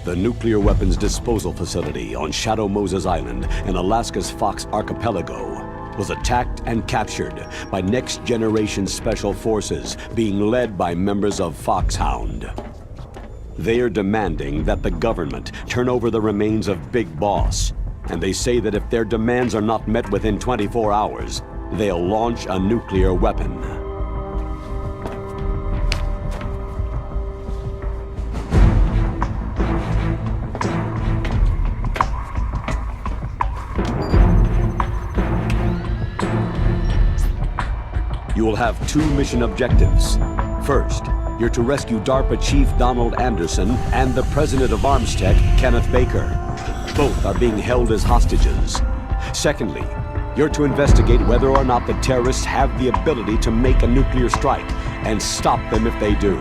The nuclear weapons disposal facility on Shadow Moses Island in Alaska's Fox Archipelago was attacked and captured by next-generation special forces being led by members of Foxhound. They are demanding that the government turn over the remains of Big Boss, and they say that if their demands are not met within 24 hours, they'll launch a nuclear weapon. You will have two mission objectives. First, you're to rescue DARPA Chief Donald Anderson and the President of Armstech, Kenneth Baker. Both are being held as hostages. Secondly, you're to investigate whether or not the terrorists have the ability to make a nuclear strike and stop them if they do.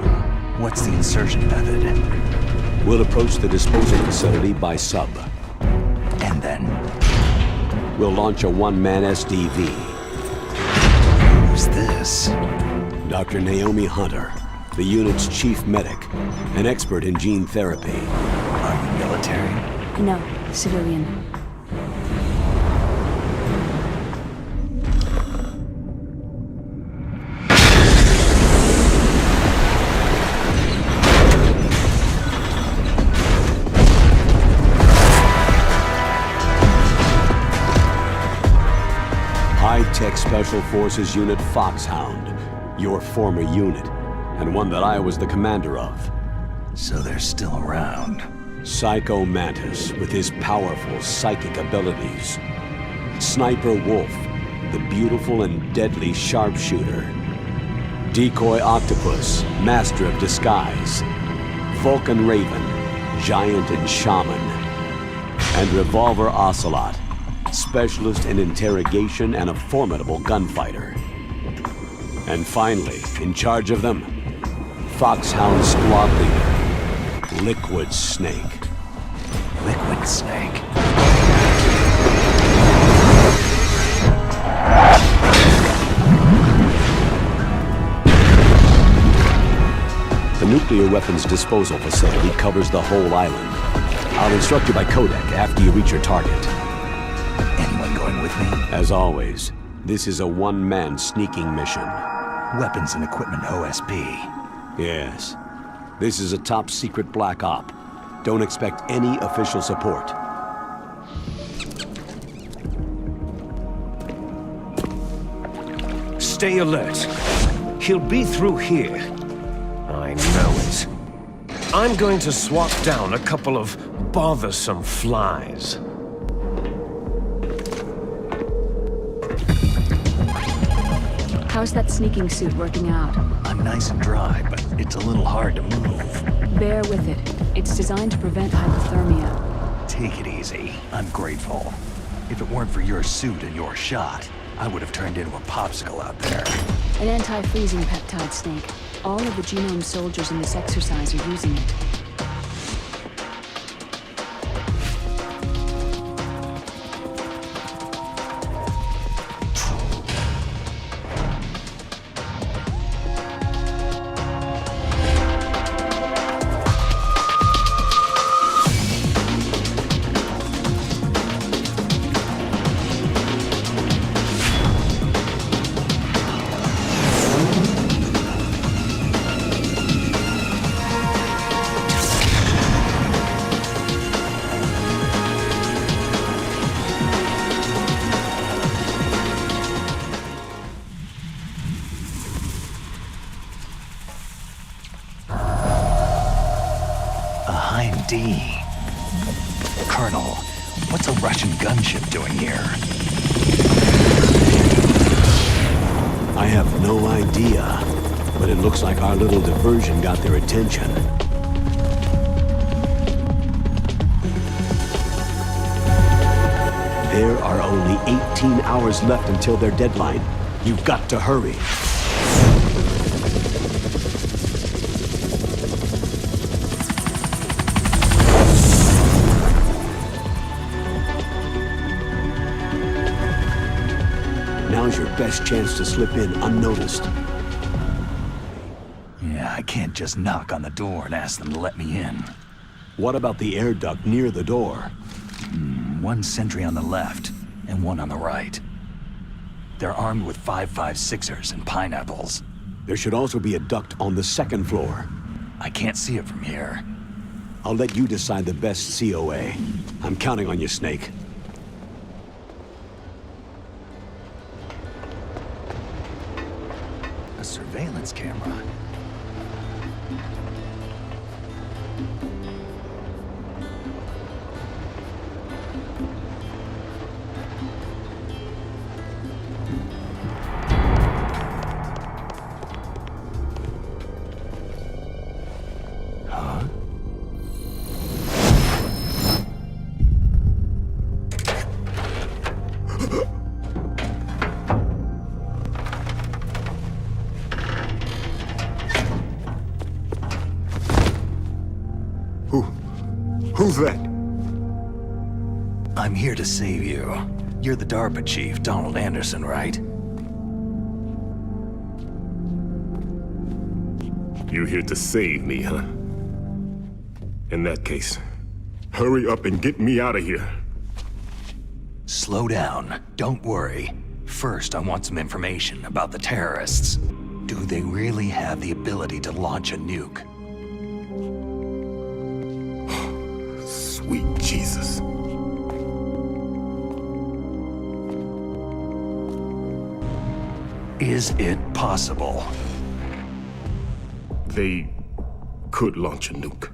What's the insertion method? We'll approach the disposal facility by sub. And then? We'll launch a one-man SDV. Who's this? Dr. Naomi Hunter, the unit's chief medic, an expert in gene therapy. Are you military? No, civilian. High-tech Special Forces Unit Foxhound, your former unit, and one that I was the commander of. So they're still around. Psycho Mantis with his powerful psychic abilities. Sniper Wolf, the beautiful and deadly sharpshooter. Decoy Octopus, master of disguise. Vulcan Raven, giant and shaman. And Revolver Ocelot, specialist in interrogation and a formidable gunfighter. And finally, in charge of them, Foxhound Squad Leader, Liquid Snake. Liquid Snake? The nuclear weapons disposal facility covers the whole island. I'll instruct you by codec after you reach your target. Anyone going with me? As always, this is a one-man sneaking mission. Weapons and equipment OSP. Yes. This is a top-secret black op. Don't expect any official support. Stay alert. He'll be through here. I know it. I'm going to swat down a couple of bothersome flies. How's that sneaking suit working out? I'm nice and dry, but it's a little hard to move. Bear with it. It's designed to prevent hypothermia. Take it easy. I'm grateful. If it weren't for your suit and your shot, I would have turned into a popsicle out there. An anti-freezing peptide, Snake. All of the genome soldiers in this exercise are using it. D. Colonel, what's a Russian gunship doing here? I have no idea, but it looks like our little diversion got their attention. There are only 18 hours left until their deadline. You've got to hurry. Now's your best chance to slip in unnoticed. Yeah, I can't just knock on the door and ask them to let me in. What about the air duct near the door? One sentry on the left, and one on the right. They're armed with 5.56ers and pineapples. There should also be a duct on the second floor. I can't see it from here. I'll let you decide the best COA. I'm counting on you, Snake. A surveillance camera. Who's that? I'm here to save you. You're the DARPA chief, Donald Anderson, right? You're here to save me, huh? In that case, hurry up and get me out of here. Slow down. Don't worry. First, I want some information about the terrorists. Do they really have the ability to launch a nuke? Sweet Jesus. Is it possible? They could launch a nuke.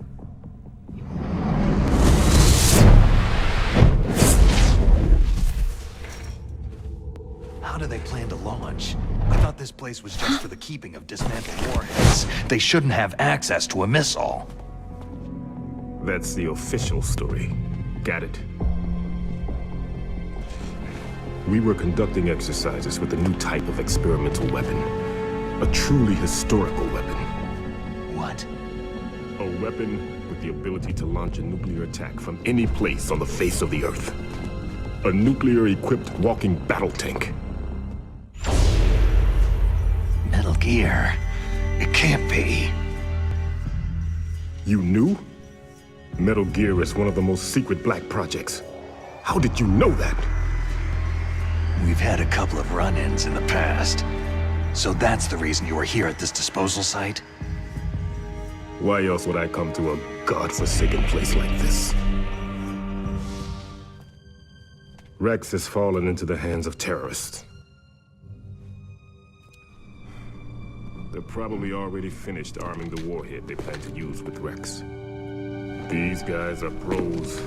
How do they plan to launch? I thought this place was just for the keeping of dismantled warheads. They shouldn't have access to a missile. That's the official story. Got it? We were conducting exercises with a new type of experimental weapon. A truly historical weapon. What? A weapon with the ability to launch a nuclear attack from any place on the face of the Earth. A nuclear-equipped walking battle tank. Metal Gear. It can't be. You knew? Metal Gear is one of the most secret black projects. How did you know that? We've had a couple of run-ins in the past. So that's the reason you were here at this disposal site? Why else would I come to a godforsaken place like this? Rex has fallen into the hands of terrorists. They're probably already finished arming the warhead they plan to use with Rex. These guys are pros.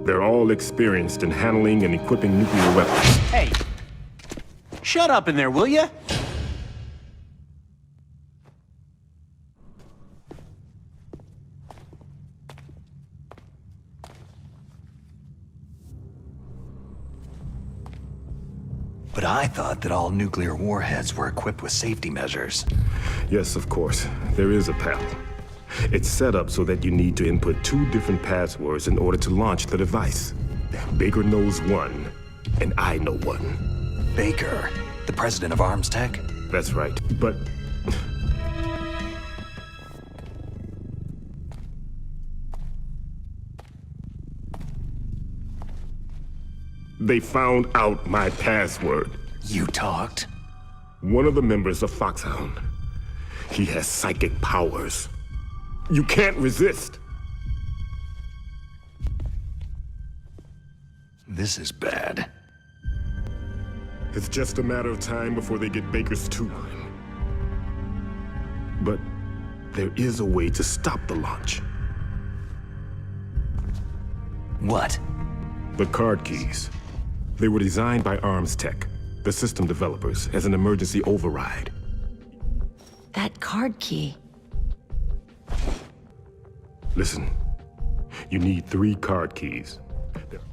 They're all experienced in handling and equipping nuclear weapons. Hey! Shut up in there, will ya? But I thought that all nuclear warheads were equipped with safety measures. Yes, of course. There is a PAL. It's set up so that you need to input 2 different passwords in order to launch the device. Baker knows one, and I know one. Baker, the president of Arms Tech? That's right, but... They found out my password. You talked? One of the members of Foxhound. He has psychic powers. You can't resist. This is bad. It's just a matter of time before they get Baker's tube. But there is a way to stop the launch. What? The card keys. They were designed by Arms Tech, the system developers, as an emergency override. That card key. Listen, you need 3 card keys.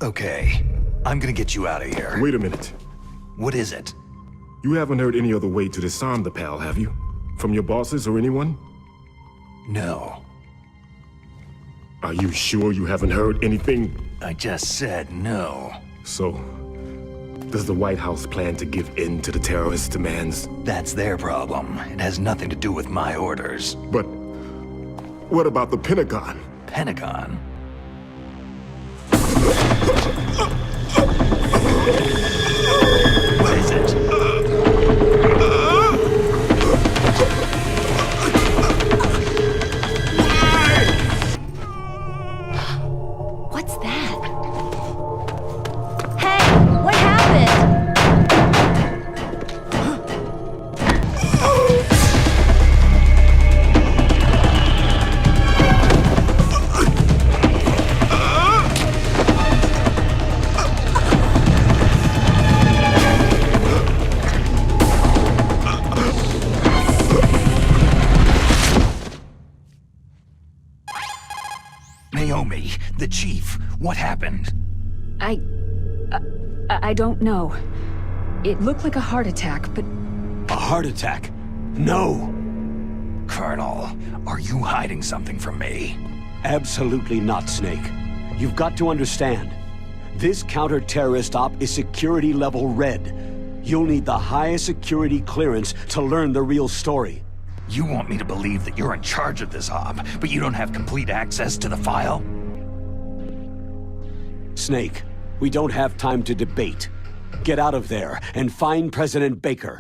Okay, I'm gonna get you out of here. Wait a minute. What is it? You haven't heard any other way to disarm the PAL, have you? From your bosses or anyone? No. Are you sure you haven't heard anything? I just said no. So, does the White House plan to give in to the terrorists' demands? That's their problem. It has nothing to do with my orders. But what about the Pentagon? Pentagon? What is it? What's that? Hey, what happened? Naomi, the chief, what happened? I don't know. It looked like a heart attack, but A heart attack? No! Colonel, are you hiding something from me? Absolutely not, Snake. You've got to understand. This counter-terrorist op is security level red. You'll need the highest security clearance to learn the real story. You want me to believe that you're in charge of this op, but you don't have complete access to the file? Snake, we don't have time to debate. Get out of there and find President Baker.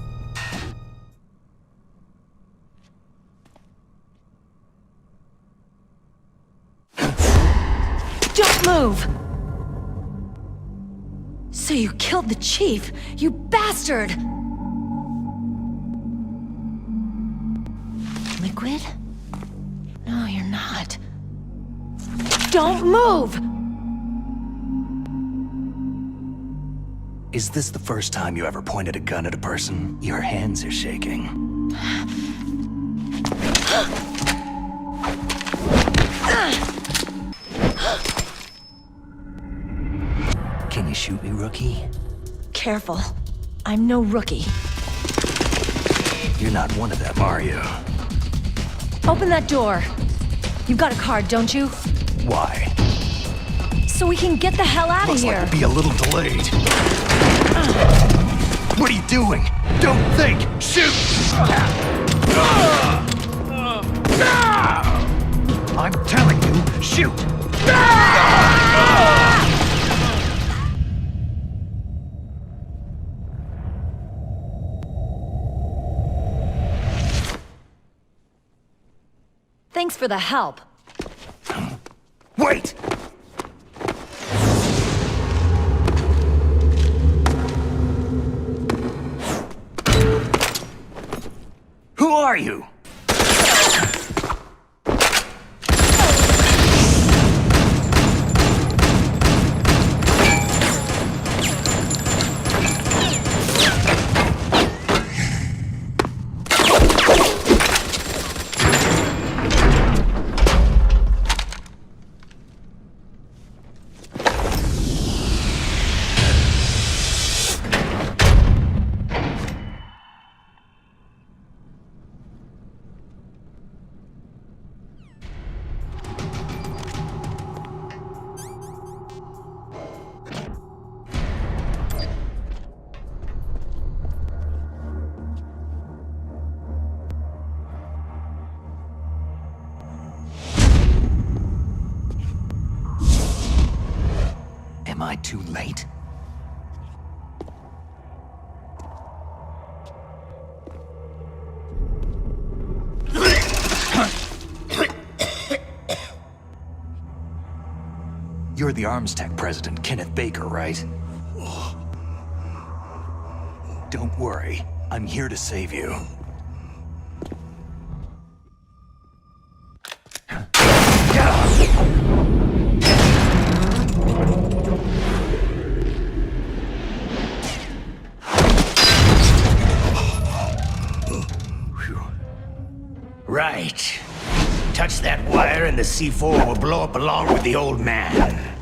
Don't move! So you killed the chief, you bastard! Liquid? No, you're not. Don't move! Is this the first time you ever pointed a gun at a person? Your hands are shaking. Can you shoot me, rookie? Careful. I'm no rookie. You're not one of them, are you? Open that door. You've got a card, don't you? Why? So we can get the hell out of Looks here. like we'll be a little delayed. What are you doing? Don't think! Shoot! I'm telling you, shoot! Thanks for the help. Wait! Who are you? Am I too late? You're the Arms Tech President, Kenneth Baker, right? Don't worry, I'm here to save you. Right. Touch that wire and the C4 will blow up along with the old man.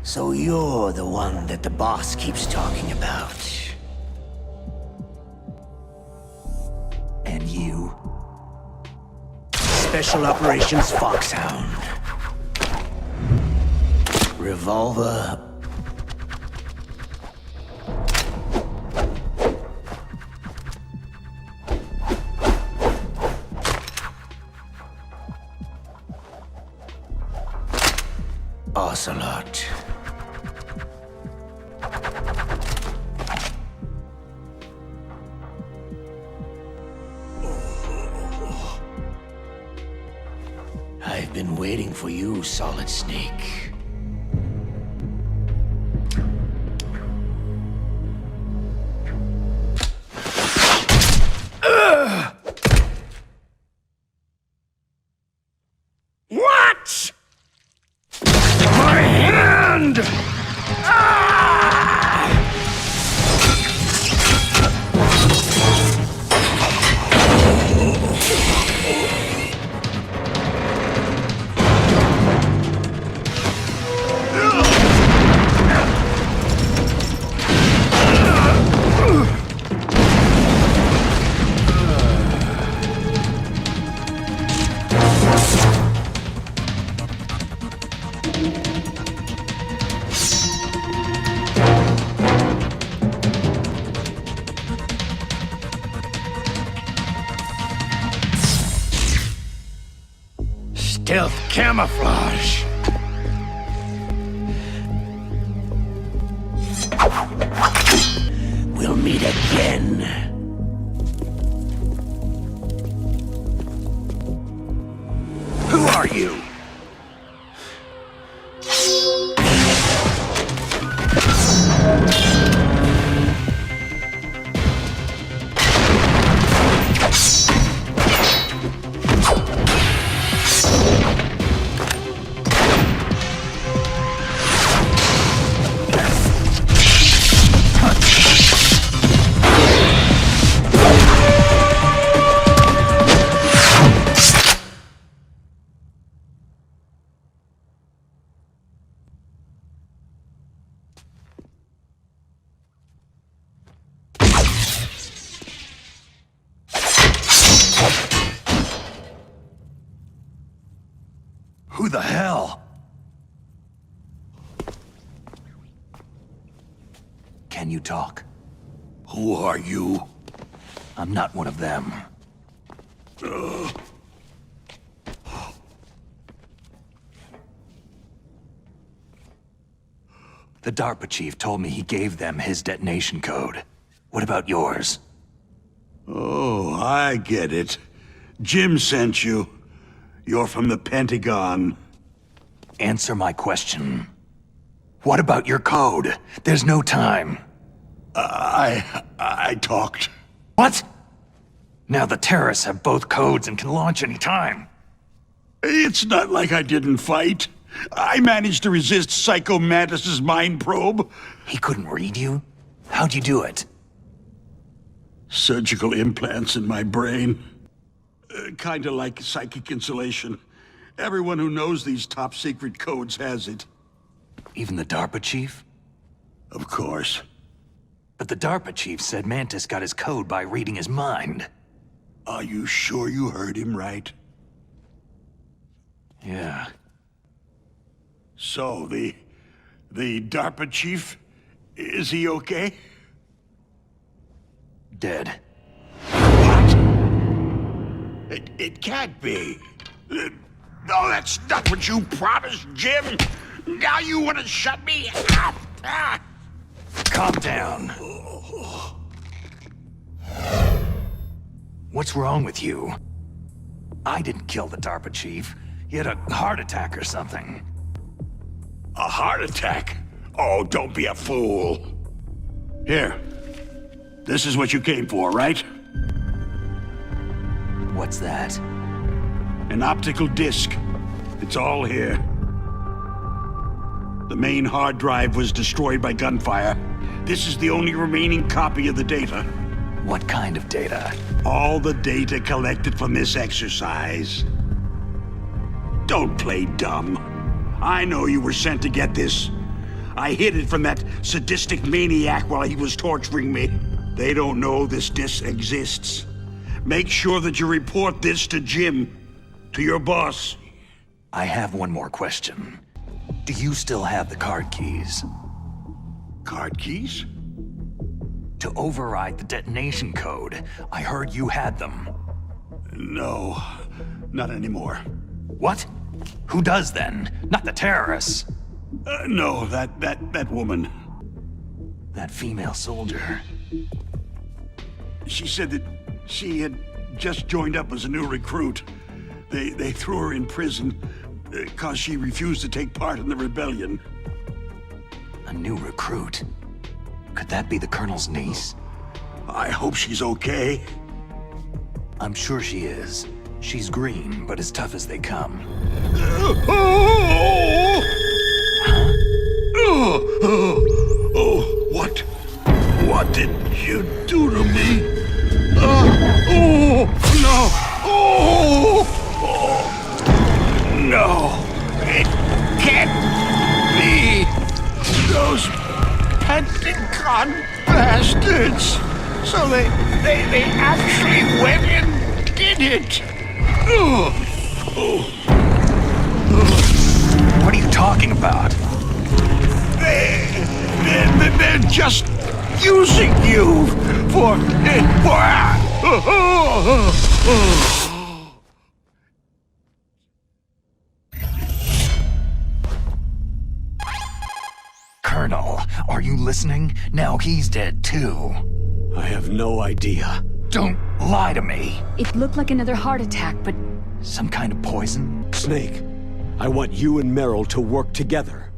So you're the one that the boss keeps talking about. And you? Special Operations Foxhound. Revolver. Ocelot. I've been waiting for you, Solid Snake. What? My hand! Stealth camouflage. We'll meet again. Who are you? Who the hell? Can you talk? Who are you? I'm not one of them. The DARPA chief told me he gave them his detonation code. What about yours? Oh, I get it. Jim sent you. You're from the Pentagon. Answer my question. What about your code? There's no time. I talked. What? Now the terrorists have both codes and can launch any time. It's not like I didn't fight. I managed to resist Psycho Mantis's mind probe. He couldn't read you? How'd you do it? Surgical implants in my brain. Kinda like psychic insulation. Everyone who knows these top-secret codes has it. Even the DARPA chief? Of course. But the DARPA chief said Mantis got his code by reading his mind. Are you sure you heard him right? Yeah. So, the DARPA chief, is he okay? Dead. It can't be. No, that's not what you promised, Jim. Now you want to shut me up. Calm down. What's wrong with you? I didn't kill the DARPA chief. He had a heart attack or something. A heart attack? Oh, don't be a fool. Here. This is what you came for, right? What's that? An optical disc. It's all here. The main hard drive was destroyed by gunfire. This is the only remaining copy of the data. What kind of data? All the data collected from this exercise. Don't play dumb. I know you were sent to get this. I hid it from that sadistic maniac while he was torturing me. They don't know this disc exists. Make sure that you report this to Jim, to your boss. I have one more question. Do you still have the card keys? Card keys? To override the detonation code. I heard you had them. No, not anymore. What? Who does then? Not the terrorists. No, that woman. That female soldier. She said that she had just joined up as a new recruit. They threw her in prison because she refused to take part in the rebellion. A new recruit? Could that be the Colonel's niece? I hope she's okay. I'm sure she is. She's green, but as tough as they come. What did you do to me? No! No! It can't be! Those Pentagon bastards! So they actually went and did it! What are you talking about? They're just using you for... Colonel, are you listening? Now he's dead too. I have no idea. Don't lie to me. It looked like another heart attack, but Some kind of poison? Snake, I want you and Meryl to work together.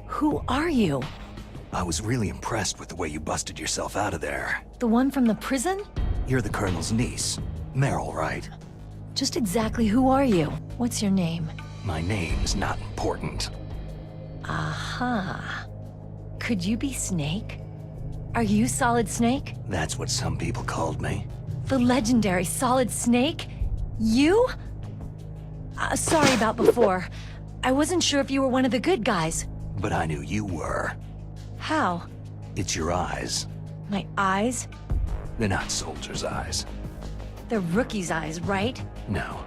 Who are you? I was really impressed with the way you busted yourself out of there. The one from the prison? You're the Colonel's niece. Meryl, right? Just exactly who are you? What's your name? My name's not important. Aha. Could you be Snake? Are you Solid Snake? That's what some people called me. The legendary Solid Snake? You? Sorry about before. I wasn't sure if you were one of the good guys. But I knew you were. How? It's your eyes. My eyes? They're not soldiers' eyes. They're rookie's eyes, right? No.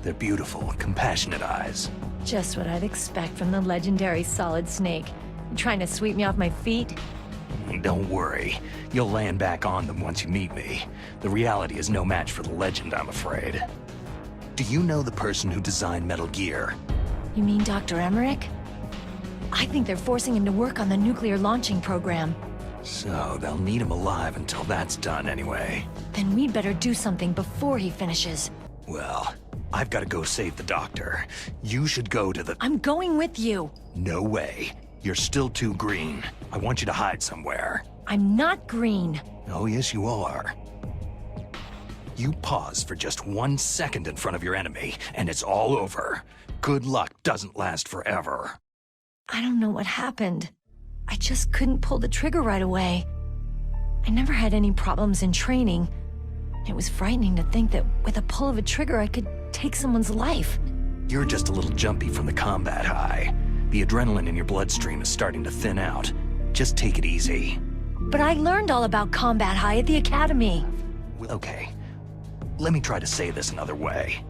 They're beautiful, compassionate eyes. Just what I'd expect from the legendary Solid Snake. You trying to sweep me off my feet? Don't worry. You'll land back on them once you meet me. The reality is no match for the legend, I'm afraid. Do you know the person who designed Metal Gear? You mean Dr. Emmerich? I think they're forcing him to work on the nuclear launching program. So they'll need him alive until that's done anyway. Then we'd better do something before he finishes. Well, I've got to go save the doctor. You should go to the... I'm going with you. No way. You're still too green. I want you to hide somewhere. I'm not green. Oh, yes, you are. You pause for just 1 second in front of your enemy, and it's all over. Good luck doesn't last forever. I don't know what happened. I just couldn't pull the trigger right away. I never had any problems in training. It was frightening to think that with a pull of a trigger I could take someone's life. You're just a little jumpy from the combat high. The adrenaline in your bloodstream is starting to thin out. Just take it easy. But I learned all about combat high at the academy. Okay. Let me try to say this another way.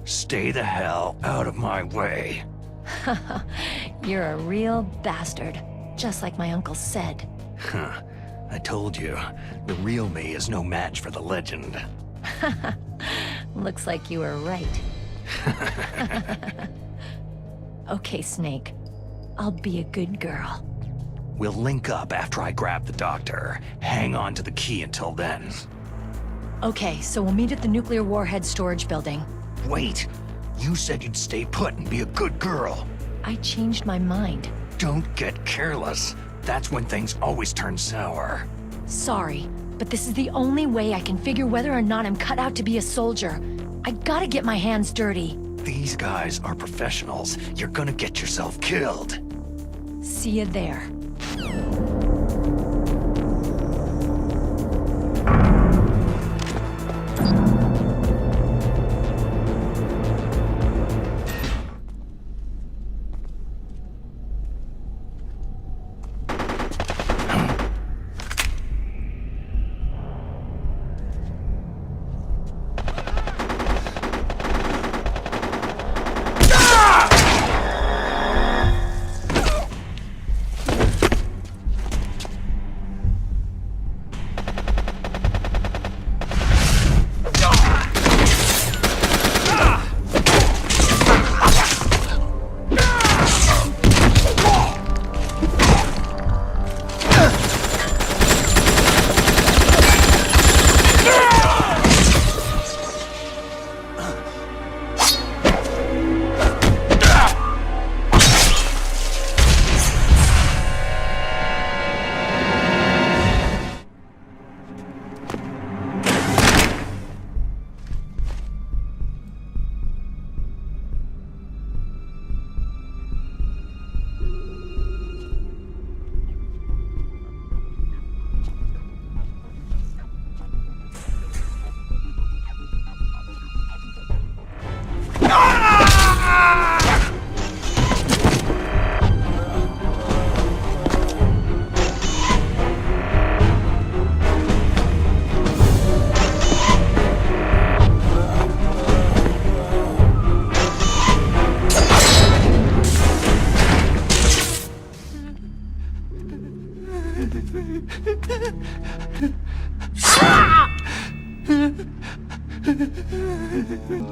Stay the hell out of my way. You're a real bastard, just like my uncle said. Huh. I told you, the real me is no match for the legend. Looks like you were right. Okay, Snake. I'll be a good girl. We'll link up after I grab the doctor. Hang on to the key until then. Okay, so we'll meet at the nuclear warhead storage building. Wait! You said you'd stay put and be a good girl. I changed my mind. Don't get careless. That's when things always turn sour. Sorry, but this is the only way I can figure whether or not I'm cut out to be a soldier. I gotta get my hands dirty. These guys are professionals. You're gonna get yourself killed. See you there.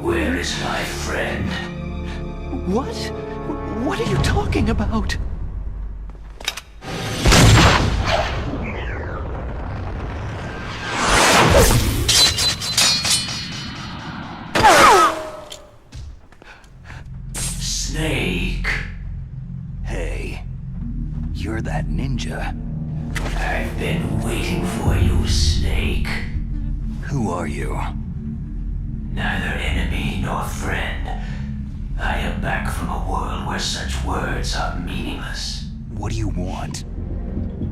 Where is my friend? What? What are you talking about? Snake. Hey, you're that ninja. I've been waiting for you, Snake. Who are you? Neither enemy nor friend. I am back from a world where such words are meaningless. What do you want?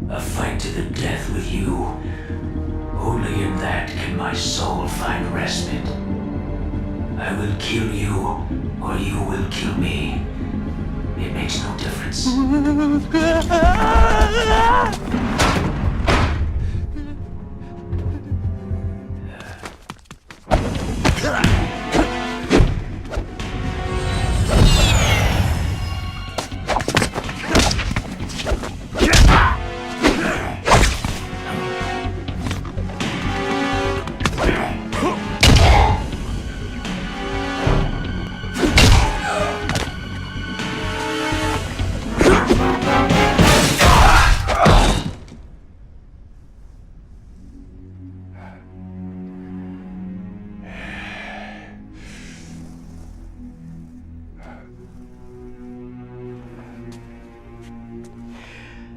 A fight to the death with you. Only in that can my soul find respite. I will kill you, or you will kill me. It makes no difference.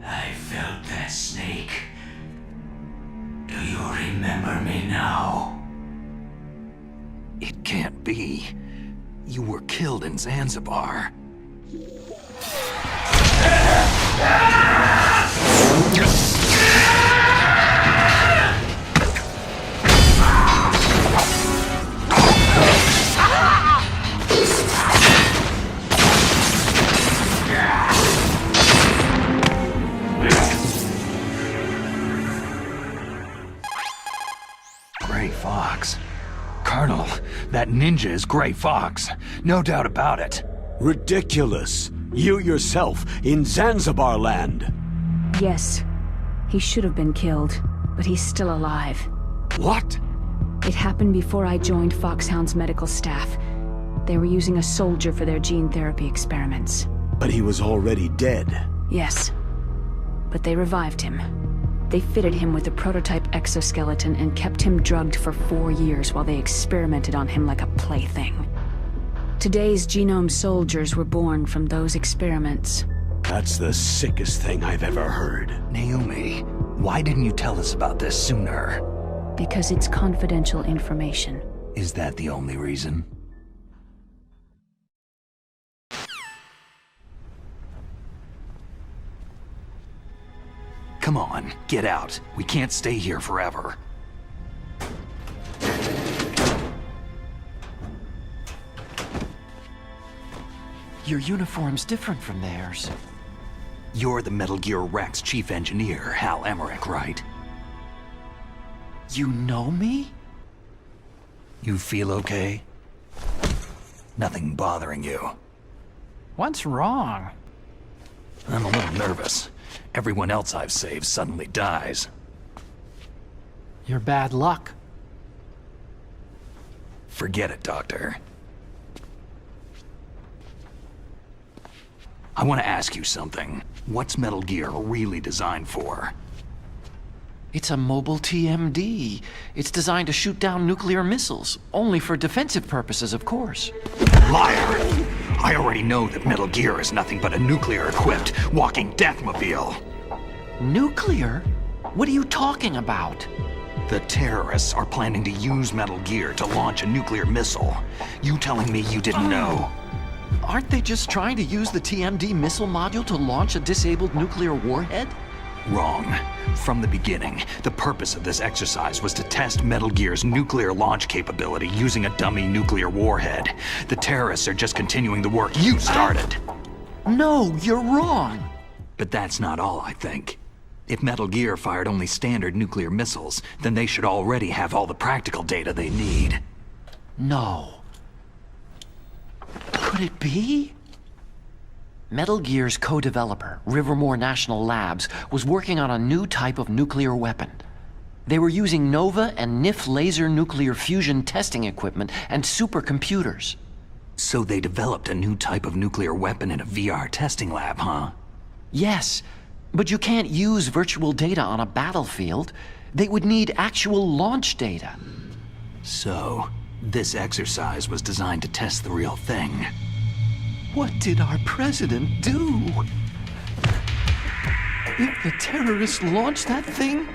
I felt that, Snake. Do you remember me now? It can't be. You were killed in Zanzibar. Gray Fox. Colonel, that ninja is Gray Fox. No doubt about it. Ridiculous. You yourself in Zanzibar land. Yes. He should have been killed, but he's still alive. What? It happened before I joined Foxhound's medical staff. They were using a soldier for their gene therapy experiments. But he was already dead. Yes. But they revived him. They fitted him with a prototype exoskeleton and kept him drugged for 4 years while they experimented on him like a plaything. Today's genome soldiers were born from those experiments. That's the sickest thing I've ever heard. Naomi, why didn't you tell us about this sooner? Because it's confidential information. Is that the only reason? Come on, get out. We can't stay here forever. Your uniform's different from theirs. You're the Metal Gear Rex chief engineer, Hal Emmerich, right? You know me? You feel okay? Nothing bothering you? What's wrong? I'm a little nervous. Everyone else I've saved suddenly dies. Your bad luck. Forget it, Doctor. I want to ask you something. What's Metal Gear really designed for? It's a mobile TMD. It's designed to shoot down nuclear missiles. Only for defensive purposes, of course. Liar! I already know that Metal Gear is nothing but a nuclear-equipped walking deathmobile. Nuclear? What are you talking about? The terrorists are planning to use Metal Gear to launch a nuclear missile. You telling me you didn't know? Aren't they just trying to use the TMD missile module to launch a disabled nuclear warhead? Wrong. From the beginning, the purpose of this exercise was to test Metal Gear's nuclear launch capability using a dummy nuclear warhead. The terrorists are just continuing the work you started. No, you're wrong. But that's not all, I think. If Metal Gear fired only standard nuclear missiles, then they should already have all the practical data they need. No. Could it be? Metal Gear's co-developer, Rivermore National Labs, was working on a new type of nuclear weapon. They were using NOVA and NIF laser nuclear fusion testing equipment and supercomputers. So they developed a new type of nuclear weapon in a VR testing lab, huh? Yes, but you can't use virtual data on a battlefield. They would need actual launch data. So, this exercise was designed to test the real thing. What did our president do? If the terrorists launched that thing?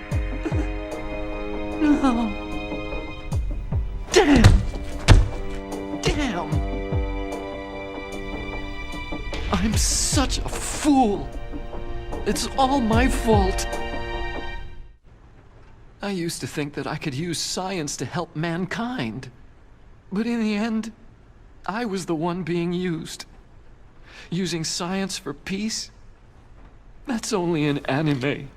No. Damn! Damn! I'm such a fool. It's all my fault. I used to think that I could use science to help mankind. But in the end, I was the one being used. Using science for peace? That's only in anime.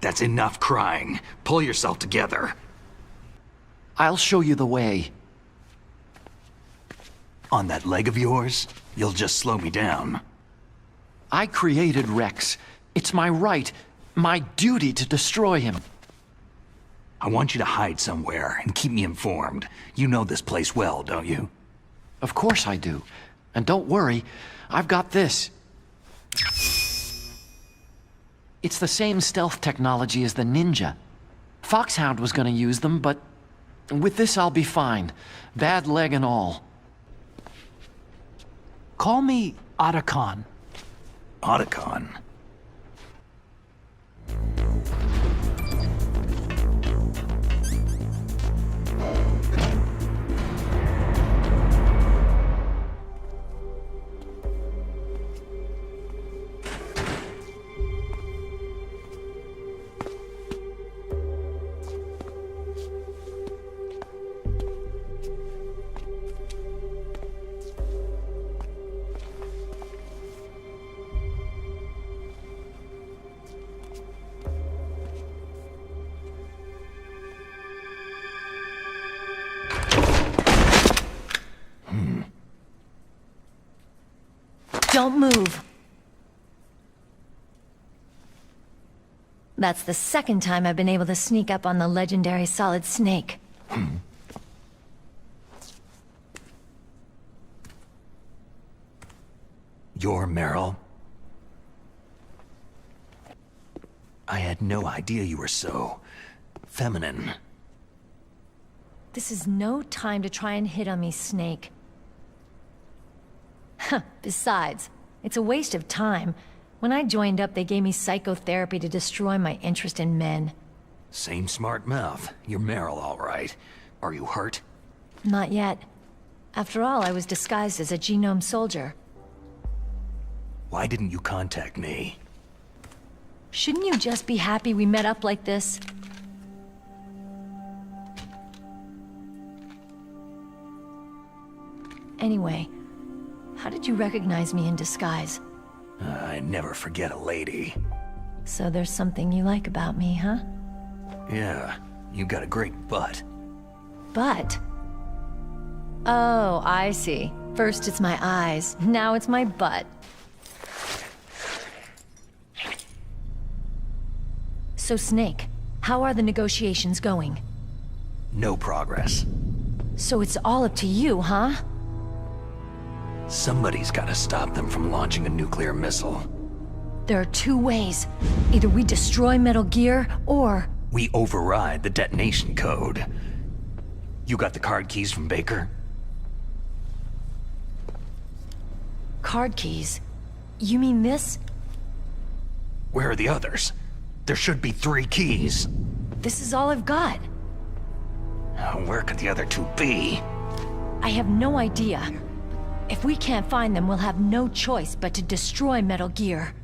That's enough crying. Pull yourself together. I'll show you the way. On that leg of yours, you'll just slow me down. I created Rex. It's my right, my duty to destroy him. I want you to hide somewhere and keep me informed. You know this place well, don't you? Of course I do. And don't worry, I've got this. It's the same stealth technology as the Ninja. Foxhound was gonna use them, but with this I'll be fine. Bad leg and all. Call me Otacon. Otacon? Don't move. That's the second time I've been able to sneak up on the legendary Solid Snake. You're Meryl? I had no idea you were so feminine. This is no time to try and hit on me, Snake. Besides, it's a waste of time. When I joined up, they gave me psychotherapy to destroy my interest in men. Same smart mouth. You're Meryl, all right. Are you hurt? Not yet. After all, I was disguised as a genome soldier. Why didn't you contact me? Shouldn't you just be happy we met up like this? Anyway, how did you recognize me in disguise? I never forget a lady. So there's something you like about me, huh? Yeah, you got a great butt. Butt? Oh, I see. First it's my eyes, now it's my butt. So Snake, how are the negotiations going? No progress. So it's all up to you, huh? Somebody's gotta stop them from launching a nuclear missile. There are two ways. Either we destroy Metal Gear, or... We override the detonation code. You got the card keys from Baker? Card keys? You mean this? Where are the others? There should be 3 keys. This is all I've got. Where could the other 2 be? I have no idea. If we can't find them, we'll have no choice but to destroy Metal Gear.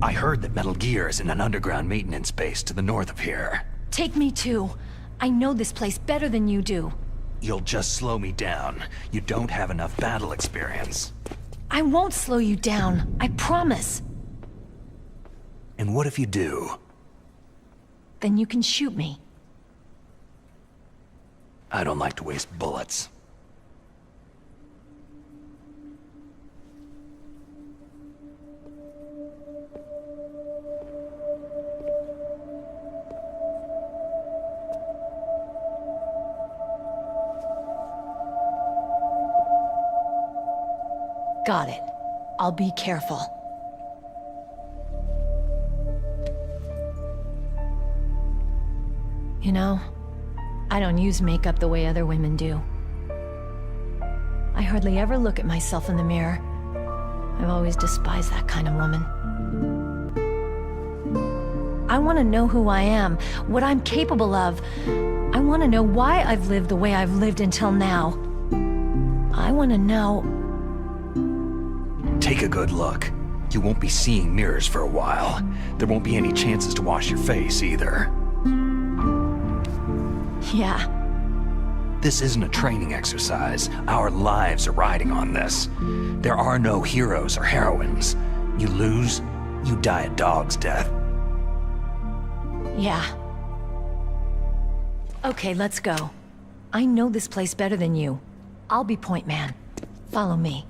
I heard that Metal Gear is in an underground maintenance base to the north of here. Take me too. I know this place better than you do. You'll just slow me down. You don't have enough battle experience. I won't slow you down, I promise. And what if you do? Then you can shoot me. I don't like to waste bullets. Got it. I'll be careful. You know, I don't use makeup the way other women do. I hardly ever look at myself in the mirror. I've always despised that kind of woman. I want to know who I am, what I'm capable of. I want to know why I've lived the way I've lived until now. I want to know... Take a good look. You won't be seeing mirrors for a while. There won't be any chances to wash your face either. Yeah. This isn't a training exercise. Our lives are riding on this. There are no heroes or heroines. You lose, you die a dog's death. Yeah. Okay, let's go. I know this place better than you. I'll be point man. Follow me.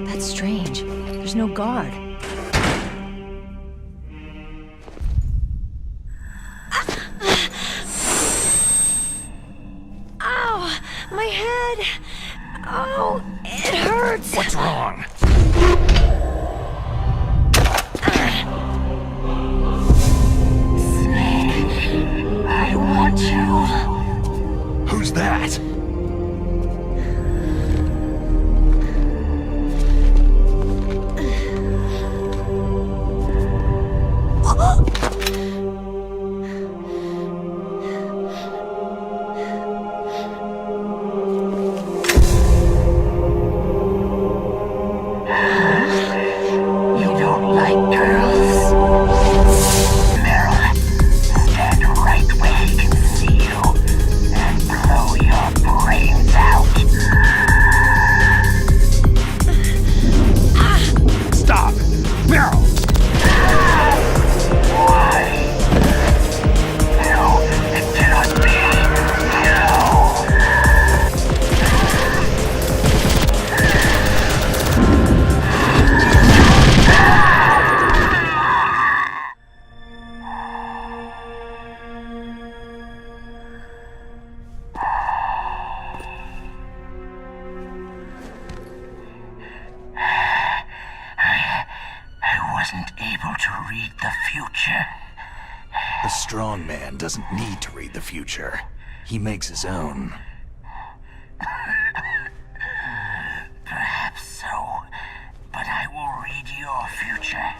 That's strange. There's no guard. Ow! My head! Oh, it hurts! What's wrong? Snake, I want you. Who's that? The strong man doesn't need to read the future. He makes his own. Perhaps so, but I will read your future.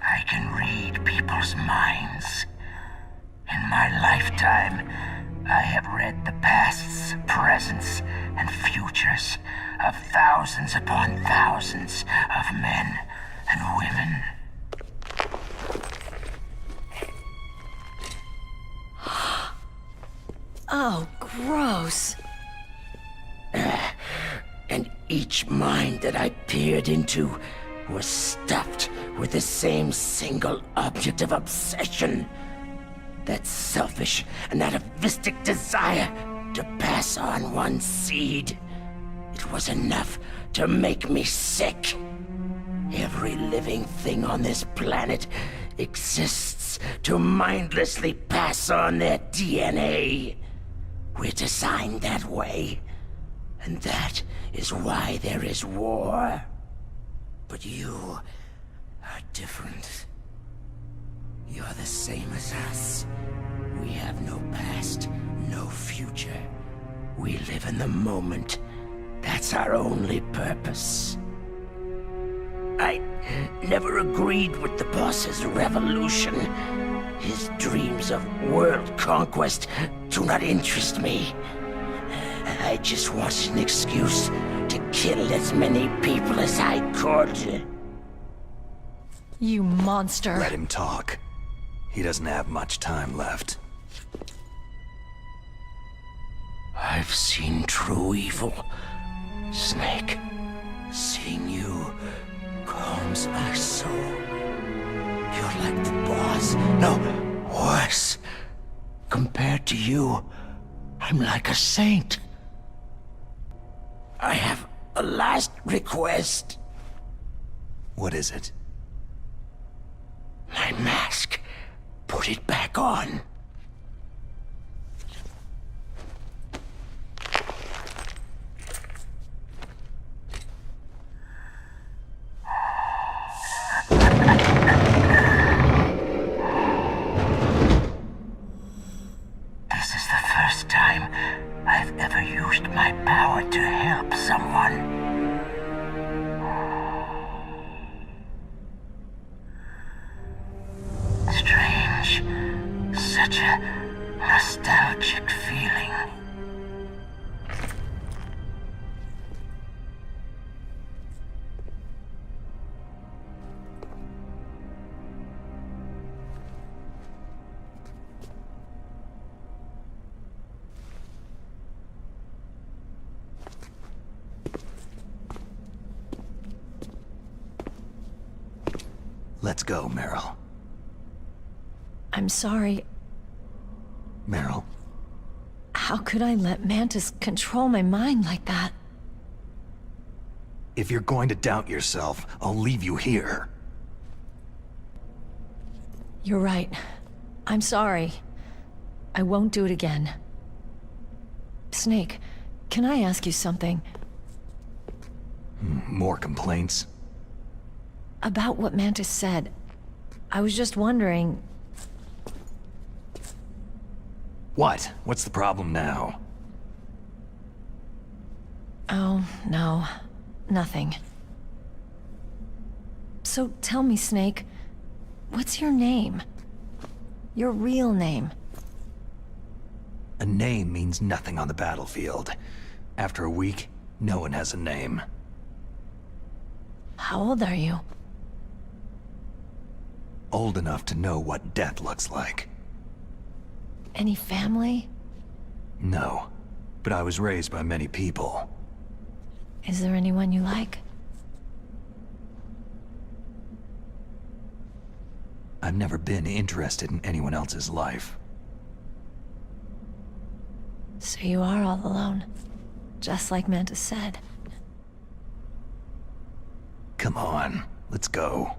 I can read people's minds. In my lifetime, I have read the pasts, presents, and futures of thousands upon thousands of men and women. Oh, gross. And each mind that I peered into was stuffed with the same single object of obsession. That selfish and atavistic desire to pass on one seed. It was enough to make me sick. Every living thing on this planet exists to mindlessly pass on their DNA. We're designed that way. And that is why there is war. But you are different. You're the same as us. We have no past, no future. We live in the moment. That's our only purpose. I never agreed with the boss's revolution. His dreams of world conquest do not interest me. I just wanted an excuse to kill as many people as I could. You monster. Let him talk. He doesn't have much time left. I've seen true evil, Snake. Seeing you calms my soul. You're like the boss. No, worse. Compared to you, I'm like a saint. I have a last request. What is it? My mask. Put it back on. This is the first time I've ever used my power to help someone. Strange. Such a nostalgic feeling. Let's go, Meryl. I'm sorry. Meryl, How could I let Mantis control my mind like that? if you're going to doubt yourself, I'll leave you here. You're right. I'm sorry. I won't do it again. Snake, can I ask you something? More complaints? About what Mantis said. I was just wondering... What? What's the problem now? Oh, no. Nothing. So tell me, Snake, what's your name? Your real name? A name means nothing on the battlefield. After a week, no one has a name. How old are you? Old enough to know what death looks like. Any family? No, but I was raised by many people. Is there anyone you like? I've never been interested in anyone else's life. So you are all alone, just like Mantis said. Come on, let's go.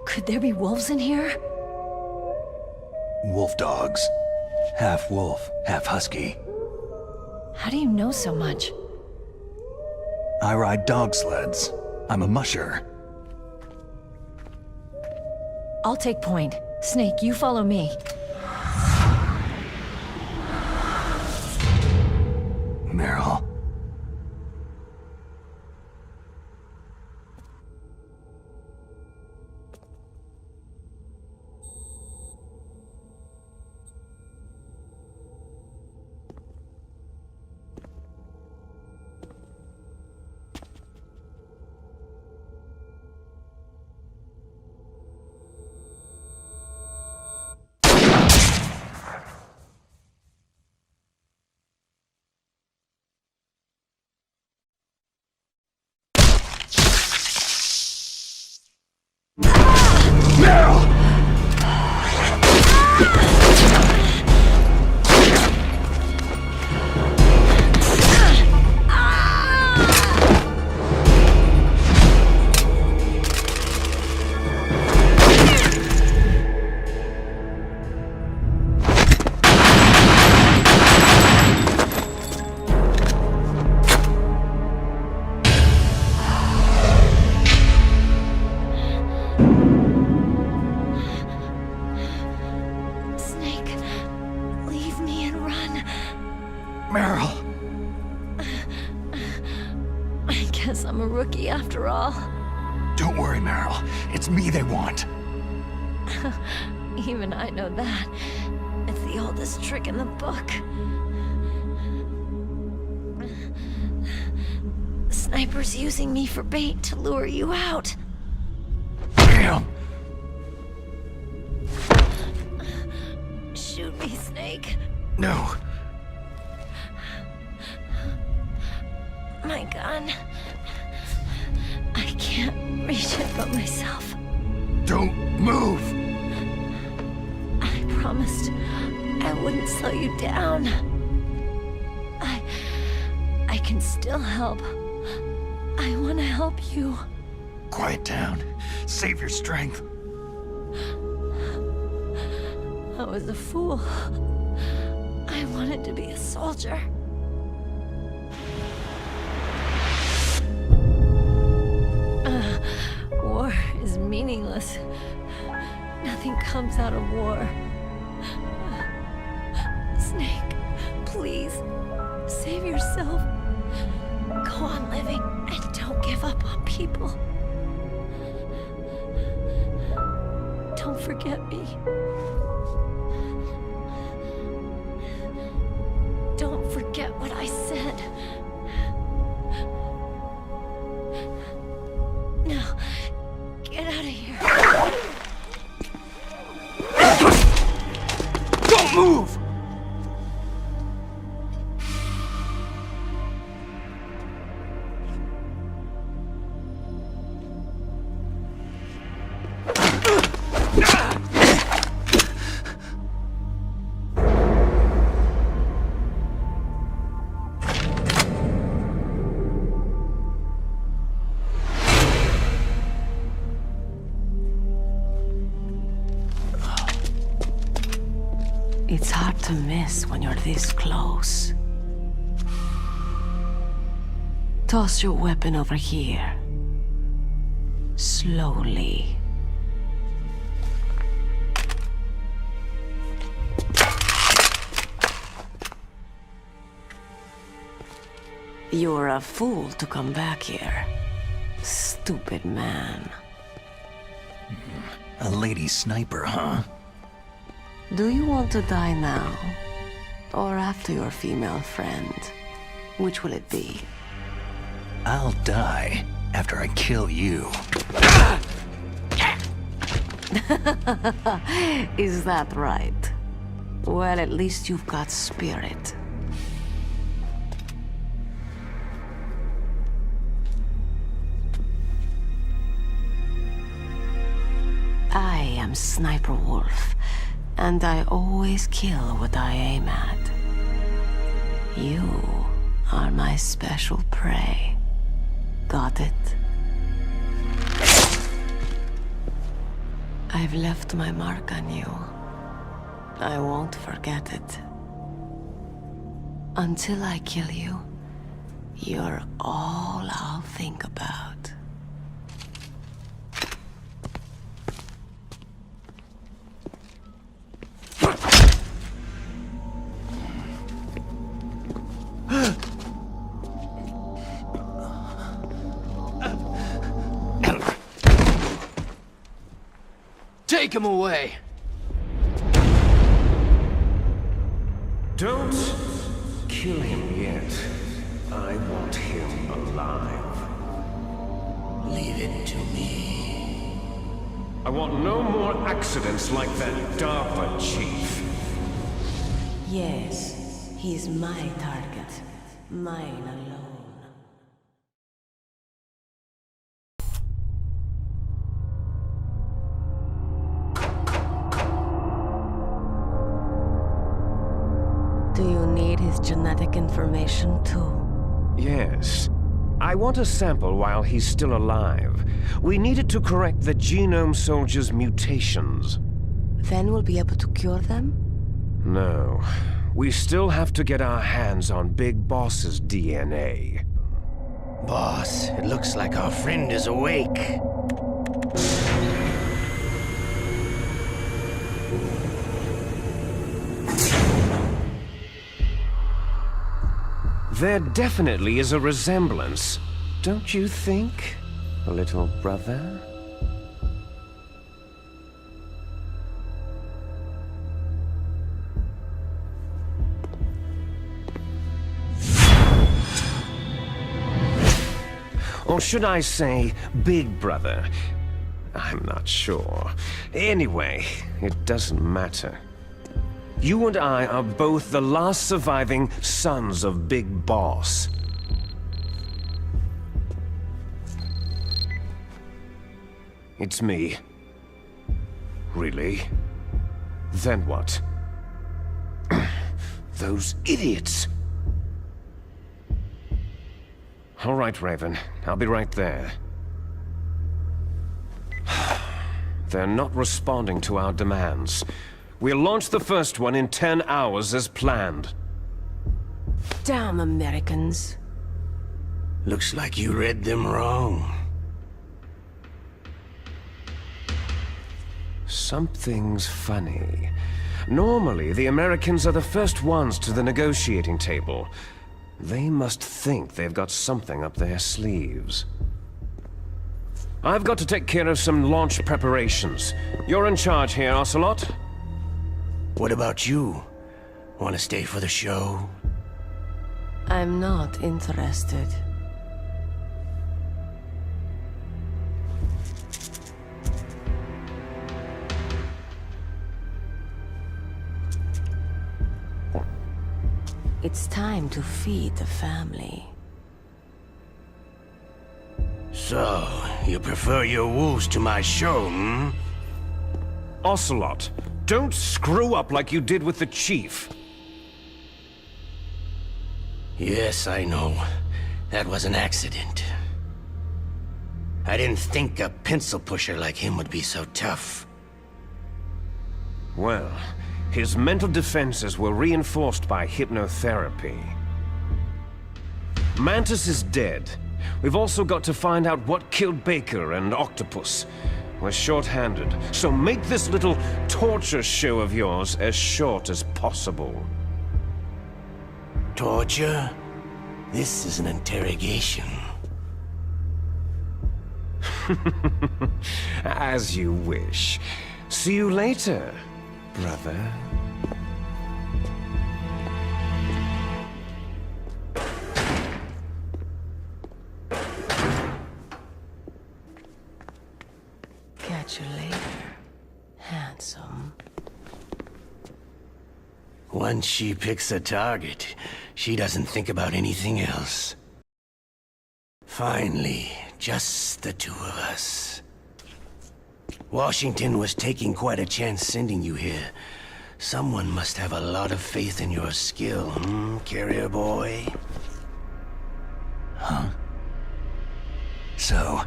Could there be wolves in here? Wolf dogs. Half wolf, half husky. How do you know so much? I ride dog sleds. I'm a musher. I'll take point. Snake, you follow me. Meryl. Snake, leave me and run. Meryl! I guess I'm a rookie after all. Don't worry, Meryl. It's me they want. Even I know that. It's the oldest trick in the book. Sniper's using me for bait to lure you out. Damn! Shoot me, Snake. No. My gun. I can't reach it but myself. Don't move! I promised I wouldn't slow you down. I can still help. I want to help you. Quiet down. Save your strength. I was a fool. I wanted to be a soldier. War is meaningless. Nothing comes out of war. Snake, please, save yourself. Go on living and don't give up on people. Don't forget me. Don't forget what I said. Now, get out of here. Don't move! It's hard to miss when you're this close. Toss your weapon over here. Slowly. You're a fool to come back here. Stupid man. A lady sniper, huh? Do you want to die now? Or after your female friend? Which will it be? I'll die after I kill you. Is that right? Well, at least you've got spirit. I am Sniper Wolf, and I always kill what I aim at. You are my special prey. Got it? I've left my mark on you. I won't forget it. Until I kill you, you're all I'll think about. Take him away! Don't kill him yet. I want him alive. Leave it to me. I want no more accidents like that DARPA chief. Yes, he's my target. Mine alone. Do you need his genetic information too? Yes. I want a sample while he's still alive. We need it to correct the genome soldier's mutations. Then we'll be able to cure them? No. We still have to get our hands on Big Boss's DNA. Boss, it looks like our friend is awake. There definitely is a resemblance, don't you think, little brother? Or should I say, big brother? I'm not sure. Anyway, it doesn't matter. You and I are both the last surviving sons of Big Boss. It's me. Really? Then what? Those idiots! All right, Raven. I'll be right there. They're not responding to our demands. We'll launch the first one in 10 hours as planned. Damn Americans. Looks like you read them wrong. Something's funny. Normally, the Americans are the first ones to the negotiating table. They must think they've got something up their sleeves. I've got to take care of some launch preparations. You're in charge here, Ocelot. What about you? Want to stay for the show? I'm not interested. It's time to feed the family. So, you prefer your wolves to my show, hmm? Ocelot, don't screw up like you did with the Chief. Yes, I know. That was an accident. I didn't think a pencil pusher like him would be so tough. Well, his mental defenses were reinforced by hypnotherapy. Mantis is dead. We've also got to find out what killed Baker and Octopus. We're short-handed, so make this little torture show of yours as short as possible. Torture? This is an interrogation. As you wish. See you later, brother. Catch you later, handsome. Once she picks a target, she doesn't think about anything else. Finally, just the two of us. Washington was taking quite a chance sending you here. Someone must have a lot of faith in your skill, carrier boy? Huh? So,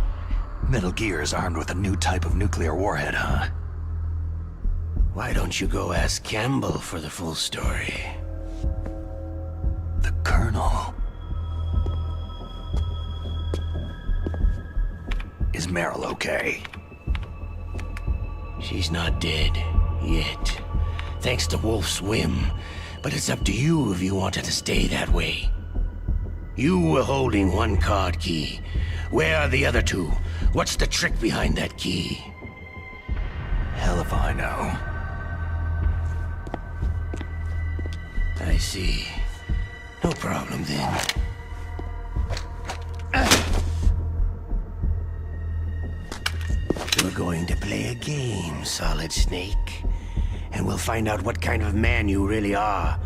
Metal Gear is armed with a new type of nuclear warhead, huh? Why don't you go ask Campbell for the full story? The Colonel. Is Meryl okay? She's not dead, yet. Thanks to Wolf's whim. But it's up to you if you want her to stay that way. You were holding one card key. Where are the other two? What's the trick behind that key? Hell if I know. I see. No problem then. We're going to play a game, Solid Snake. And we'll find out what kind of man you really are.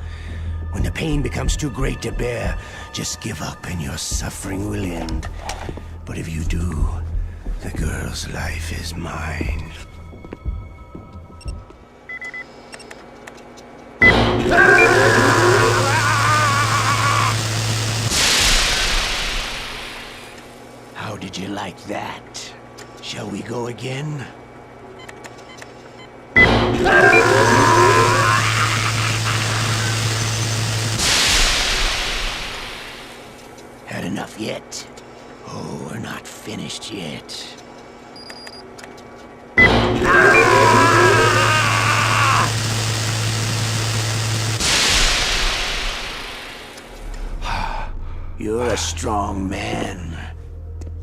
When the pain becomes too great to bear, just give up and your suffering will end. But if you do, the girl's life is mine. How did you like that? Shall we go again? Had enough yet? Oh, we're not finished yet. You're a strong man.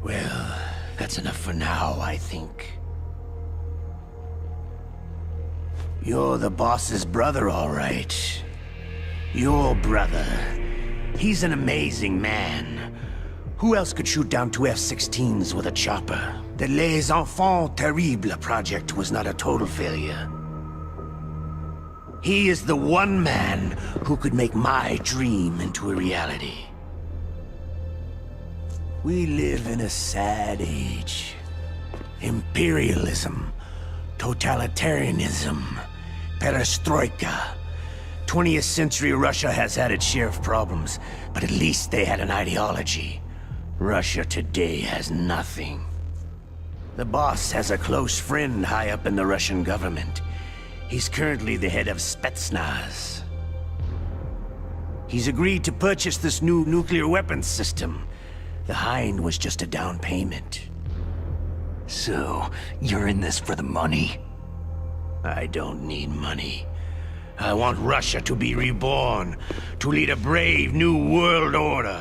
Well, that's enough for now, I think. You're the boss's brother, all right. Your brother. He's an amazing man. Who else could shoot down two F-16s with a chopper? The Les Enfants Terribles project was not a total failure. He is the one man who could make my dream into a reality. We live in a sad age. Imperialism, totalitarianism, perestroika. 20th century Russia has had its share of problems, but at least they had an ideology. Russia today has nothing. The boss has a close friend high up in the Russian government. He's currently the head of Spetsnaz. He's agreed to purchase this new nuclear weapons system. The Hind was just a down payment. So, you're in this for the money? I don't need money. I want Russia to be reborn, to lead a brave new world order.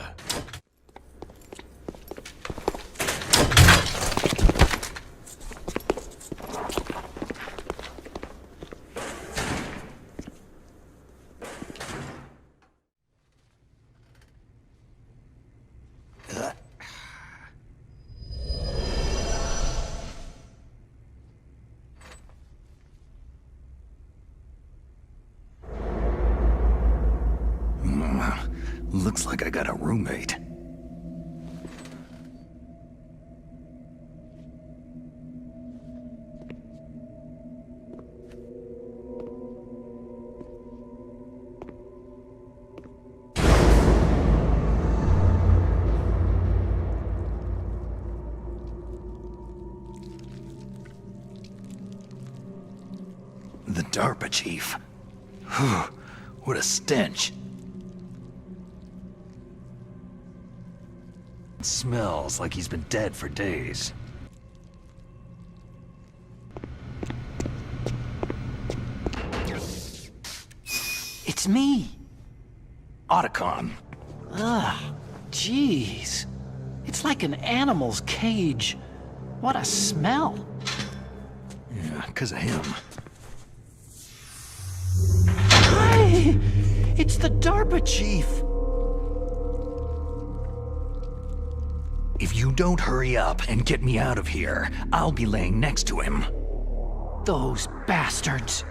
Looks like I got a roommate. The DARPA chief. Whew, what a stench. It smells like he's been dead for days. It's me. Otacon. Ugh, jeez. It's like an animal's cage. What a smell. Yeah, 'cause of him. Hi! It's the DARPA chief. If you don't hurry up and get me out of here, I'll be laying next to him. Those bastards.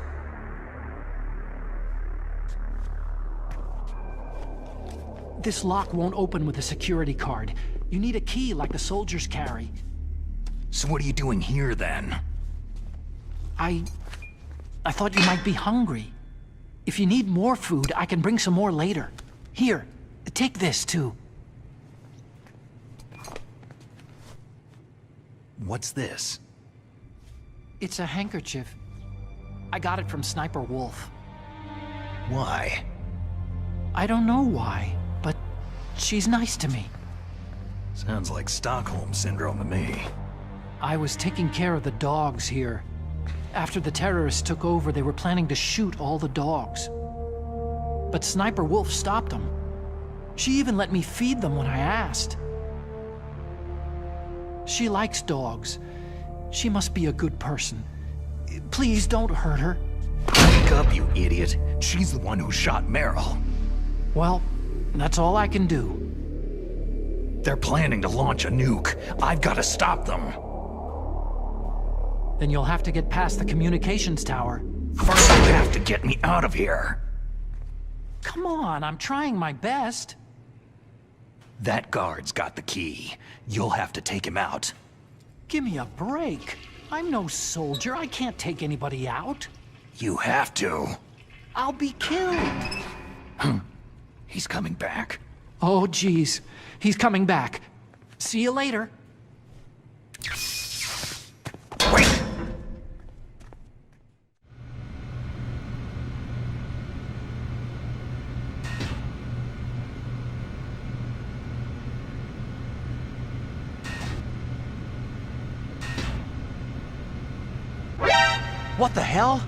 This lock won't open with a security card. You need a key like the soldiers carry. So what are you doing here, then? I thought you might be hungry. If you need more food, I can bring some more later. Here, take this, too. What's this? It's a handkerchief. I got it from Sniper Wolf. Why? I don't know why, but she's nice to me. Sounds like Stockholm Syndrome to me. I was taking care of the dogs here. After the terrorists took over, they were planning to shoot all the dogs. But Sniper Wolf stopped them. She even let me feed them when I asked. She likes dogs. She must be a good person. Please don't hurt her. Wake up, you idiot. She's the one who shot Meryl. Well, that's all I can do. They're planning to launch a nuke. I've got to stop them. Then you'll have to get past the communications tower. First, you have to get me out of here. Come on, I'm trying my best. That guard's got the key. You'll have to take him out. Give me a break. I'm no soldier. I can't take anybody out. You have to. I'll be killed. He's coming back. Oh, geez. He's coming back. See you later. Wait! What the hell?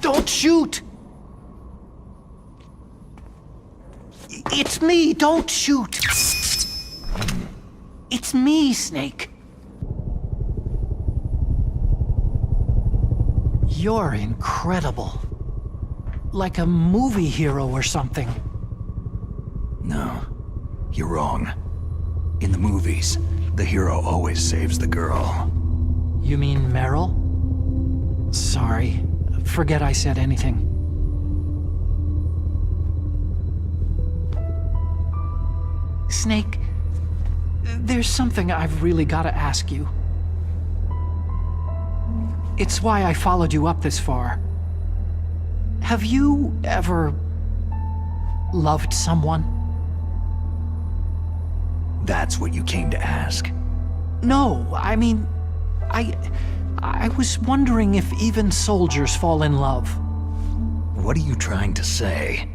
Don't shoot! It's me, don't shoot! It's me, Snake. You're incredible. like a movie hero or something. No, you're wrong. In the movies, the hero always saves the girl. You mean Meryl? Sorry. Forget I said anything. Snake, there's something I've really got to ask you. It's why I followed you up this far. Have you ever loved someone? That's what you came to ask? No, I mean, I was wondering if even soldiers fall in love. What are you trying to say?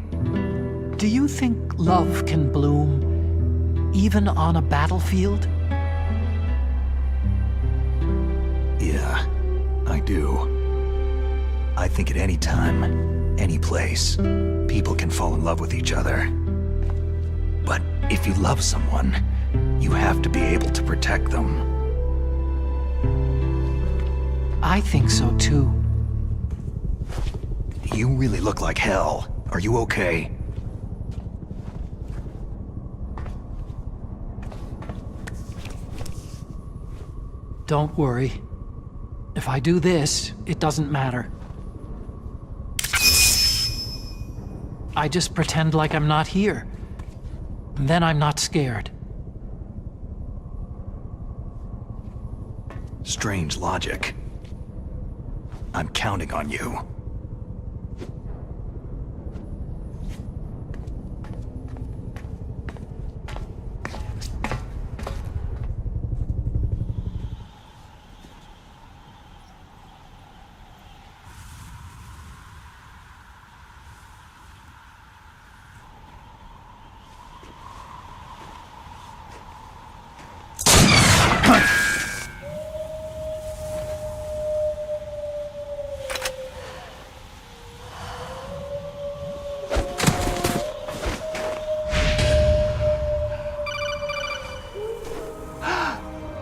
Do you think love can bloom even on a battlefield? Yeah, I do. I think at any time, any place, people can fall in love with each other. But if you love someone, you have to be able to protect them. I think so too. You really look like hell. Are you okay? Don't worry. If I do this, it doesn't matter. I just pretend like I'm not here. And then I'm not scared. Strange logic. I'm counting on you.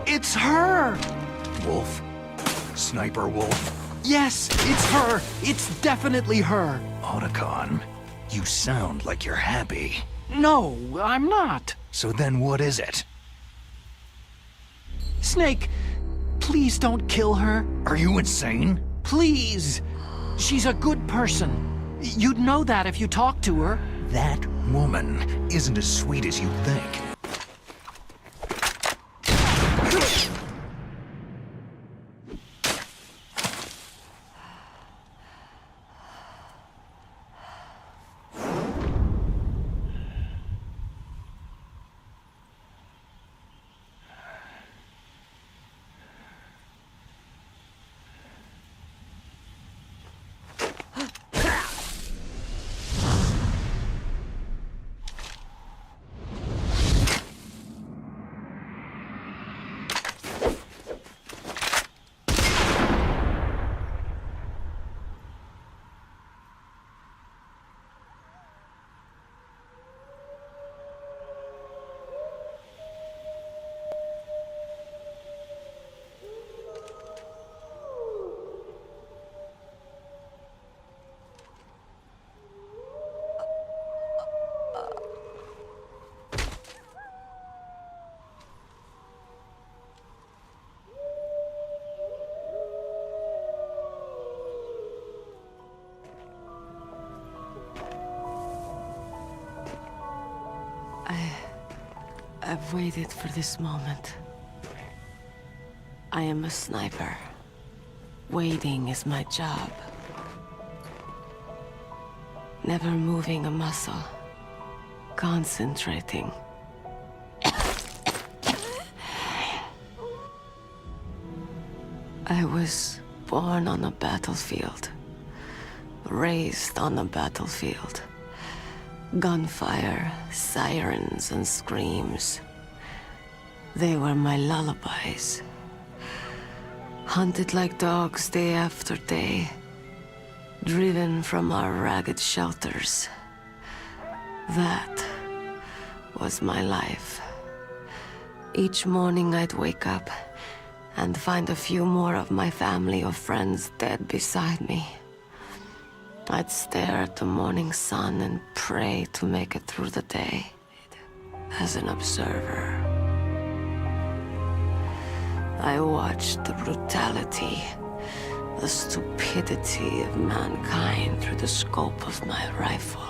It's her! Wolf? Sniper Wolf? Yes, it's her! It's definitely her! Otacon, you sound like you're happy. No, I'm not. So then what is it? Snake, please don't kill her. Are you insane? Please! She's a good person. You'd know that if you talked to her. That woman isn't as sweet as you think. I've waited for this moment. I am a sniper. Waiting is my job. Never moving a muscle. Concentrating. I was born on a battlefield. Raised on a battlefield. Gunfire, sirens, and screams. They were my lullabies. Hunted like dogs day after day. Driven from our ragged shelters. That was my life. Each morning I'd wake up and find a few more of my family or friends dead beside me. I'd stare at the morning sun and pray to make it through the day. As an observer, I watched the brutality, the stupidity of mankind through the scope of my rifle.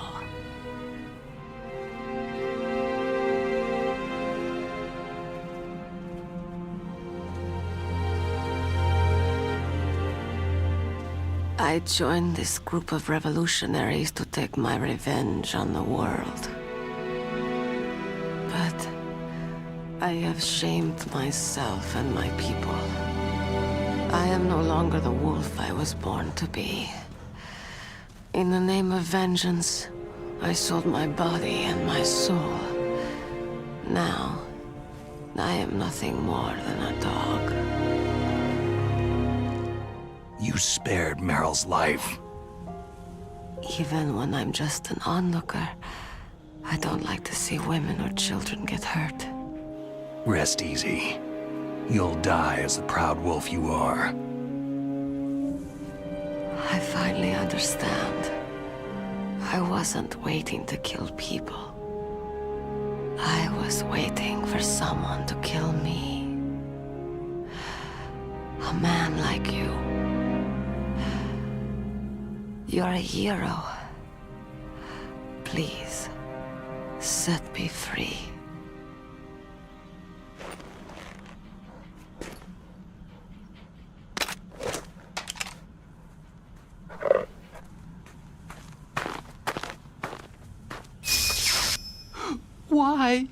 I joined this group of revolutionaries to take my revenge on the world. But I have shamed myself and my people. I am no longer the wolf I was born to be. In the name of vengeance, I sold my body and my soul. Now, I am nothing more than a dog. You spared Meryl's life. Even when I'm just an onlooker, I don't like to see women or children get hurt. Rest easy. You'll die as the proud wolf you are. I finally understand. I wasn't waiting to kill people. I was waiting for someone to kill me. A man like you. You're a hero. Please, set me free. Why?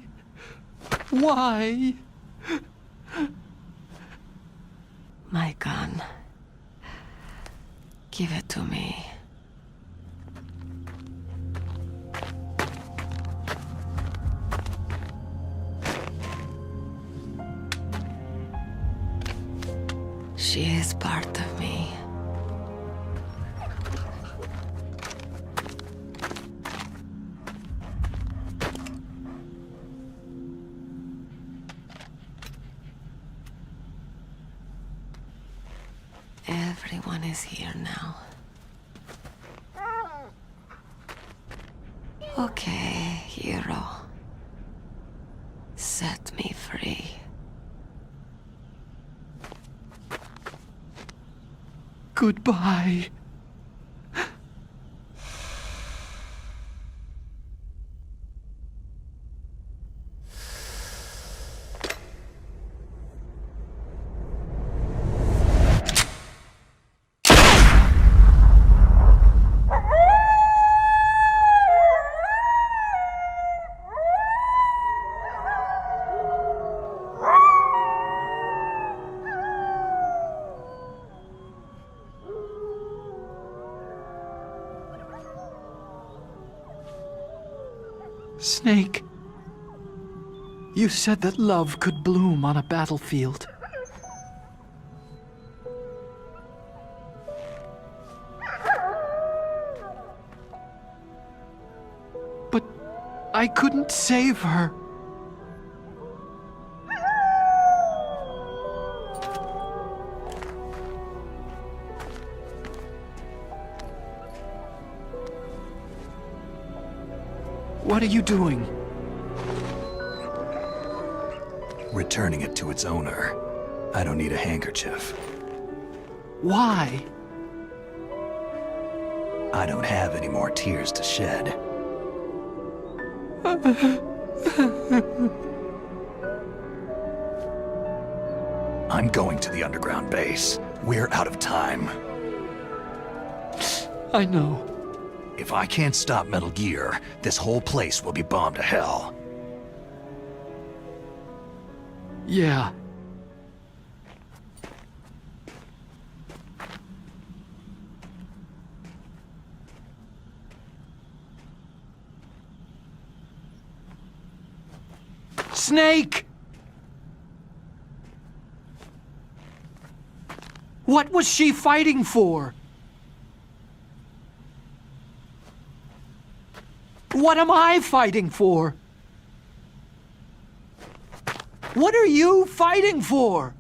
Why? My gun. Give it to me. She is part of me. Everyone is here now. Okay, hero. Set me free. Goodbye. Snake, you said that love could bloom on a battlefield. But I couldn't save her. What are you doing? Returning it to its owner. I don't need a handkerchief. Why? I don't have any more tears to shed. I'm going to the underground base. We're out of time. I know. If I can't stop Metal Gear, this whole place will be bombed to hell. Yeah. Snake! What was she fighting for? What am I fighting for? What are you fighting for?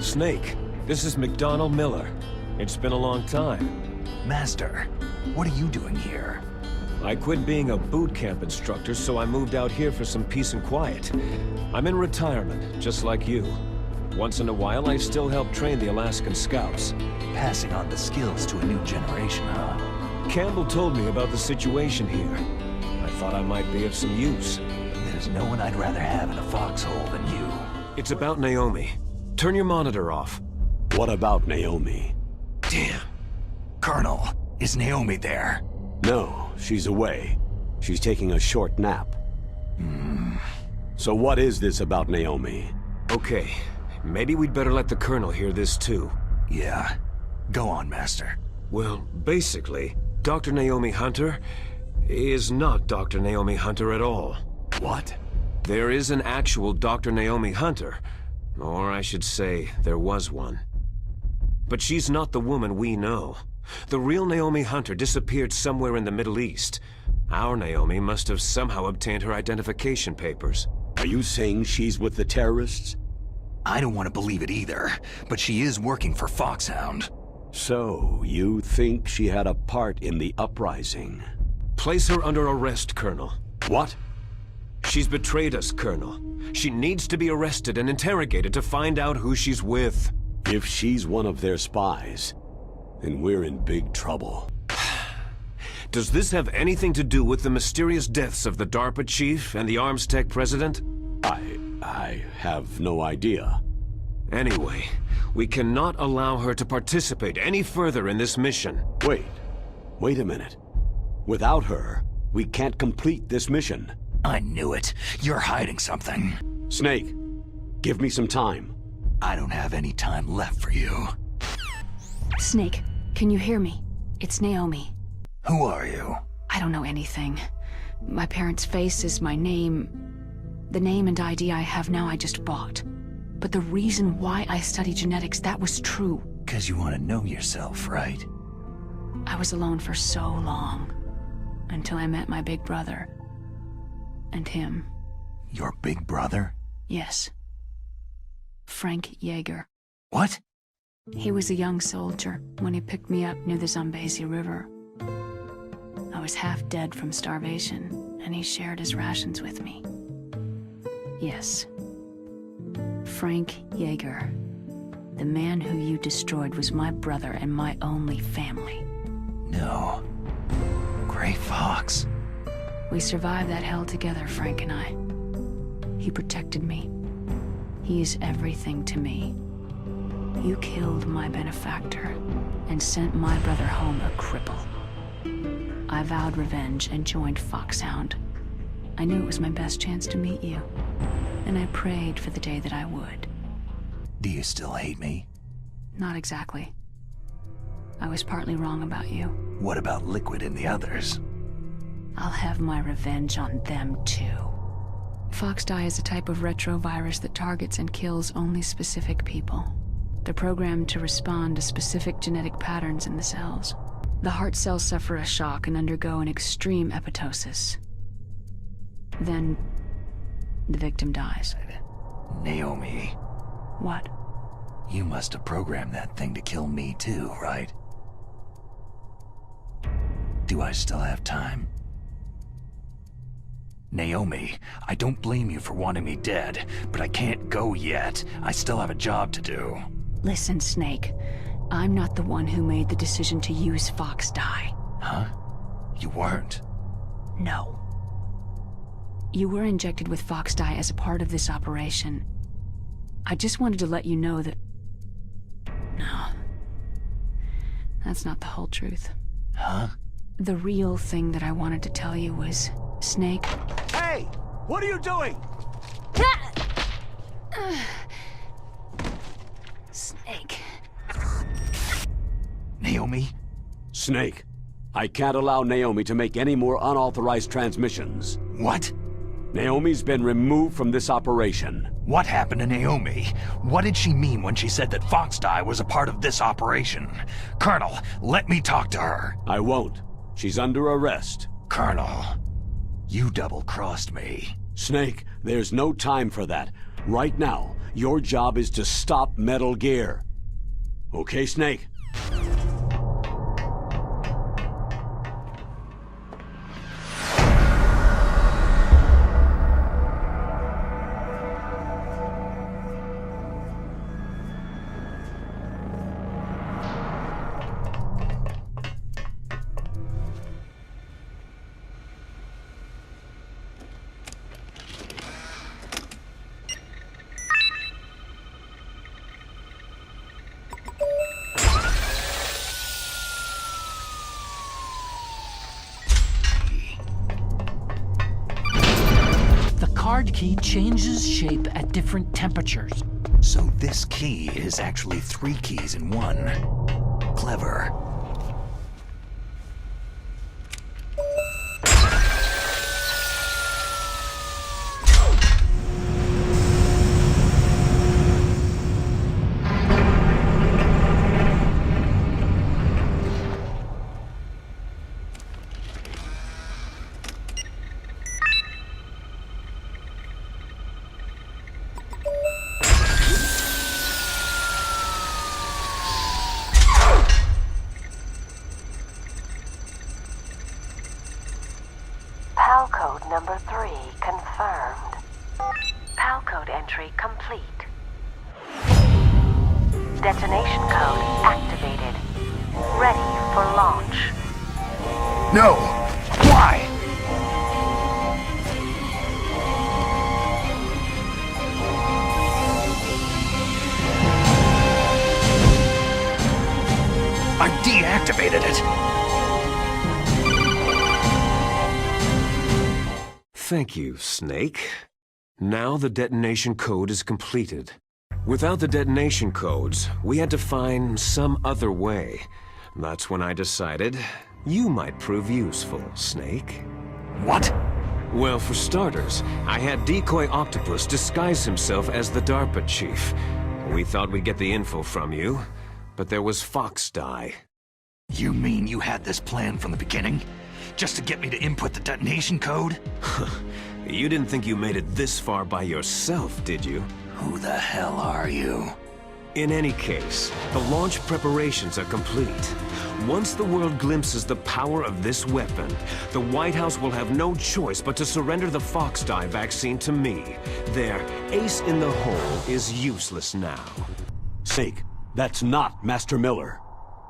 Snake, this is McDonald Miller. It's been a long time. Master, what are you doing here? I quit being a boot camp instructor, so I moved out here for some peace and quiet. I'm in retirement, just like you. Once in a while, I still help train the Alaskan Scouts. Passing on the skills to a new generation, huh? Campbell told me about the situation here. I thought I might be of some use. There's no one I'd rather have in a foxhole than you. It's about Naomi. Turn your monitor off. What about Naomi? Damn. Colonel, is Naomi there? No, she's away. She's taking a short nap. So what is this about Naomi? Okay, maybe we'd better let the Colonel hear this too. Yeah. Go on, Master. Well, basically, Dr. Naomi Hunter is not Dr. Naomi Hunter at all. What? There is an actual Dr. Naomi Hunter. Or I should say, there was one. But she's not the woman we know. The real Naomi Hunter disappeared somewhere in the Middle East. Our Naomi must have somehow obtained her identification papers. Are you saying she's with the terrorists? I don't want to believe it either, but she is working for Foxhound. So, you think she had a part in the uprising? Place her under arrest, Colonel. What? She's betrayed us, Colonel. She needs to be arrested and interrogated to find out who she's with. If she's one of their spies, then we're in big trouble. Does this have anything to do with the mysterious deaths of the DARPA chief and the Armstech president? I have no idea. Anyway, we cannot allow her to participate any further in this mission. Wait a minute. Without her, we can't complete this mission. I knew it. You're hiding something. Snake, give me some time. I don't have any time left for you. Snake, can you hear me? It's Naomi. Who are you? I don't know anything. My parents' face is my name. The name and ID I have now I just bought. But the reason why I study genetics, that was true. 'Cause you want to know yourself, right? I was alone for so long. Until I met my big brother. And him. Your big brother? Yes. Frank Yeager. What? He was a young soldier when he picked me up near the Zambezi River. I was half dead from starvation, and he shared his rations with me. Yes. Frank Yeager. The man who you destroyed was my brother and my only family. No. Gray Fox. We survived that hell together, Frank and I. He protected me. He is everything to me. You killed my benefactor and sent my brother home a cripple. I vowed revenge and joined Foxhound. I knew it was my best chance to meet you, and I prayed for the day that I would. Do you still hate me? Not exactly. I was partly wrong about you. What about Liquid and the others? I'll have my revenge on them too. Foxdie is a type of retrovirus that targets and kills only specific people. They're programmed to respond to specific genetic patterns in the cells. The heart cells suffer a shock and undergo an extreme apoptosis. Then, the victim dies. Naomi. What? You must have programmed that thing to kill me too, right? Do I still have time? Naomi, I don't blame you for wanting me dead, but I can't go yet. I still have a job to do. Listen, Snake. I'm not the one who made the decision to use Foxdie. Huh? You weren't? No. You were injected with Foxdie as a part of this operation. I just wanted to let you know that... No. That's not the whole truth. Huh? The real thing that I wanted to tell you was... Snake... Hey! What are you doing? Snake... Naomi? Snake, I can't allow Naomi to make any more unauthorized transmissions. What? Naomi's been removed from this operation. What happened to Naomi? What did she mean when she said that Foxdie was a part of this operation? Colonel, let me talk to her. I won't. She's under arrest. Colonel, you double-crossed me. Snake, there's no time for that. Right now, Your job is to stop Metal Gear. Okay, Snake? Card key changes shape at different temperatures. So this key is actually 3 keys in one. Clever. PAL code number 3 confirmed. PAL code entry complete. Detonation code activated. Ready for launch. No! Why? I deactivated it! Thank you, Snake. Now the detonation code is completed. Without the detonation codes, we had to find some other way. That's when I decided you might prove useful, Snake. What? Well, for starters, I had Decoy Octopus disguise himself as the DARPA chief. We thought we'd get the info from you, but there was Fox Die. You mean you had this plan from the beginning? Just to get me to input the detonation code? You didn't think you made it this far by yourself, did you? Who the hell are you? In any case, the launch preparations are complete. Once the world glimpses the power of this weapon, the White House will have no choice but to surrender the Fox Die vaccine to me. Their ace in the hole is useless now. Snake, that's not Master Miller.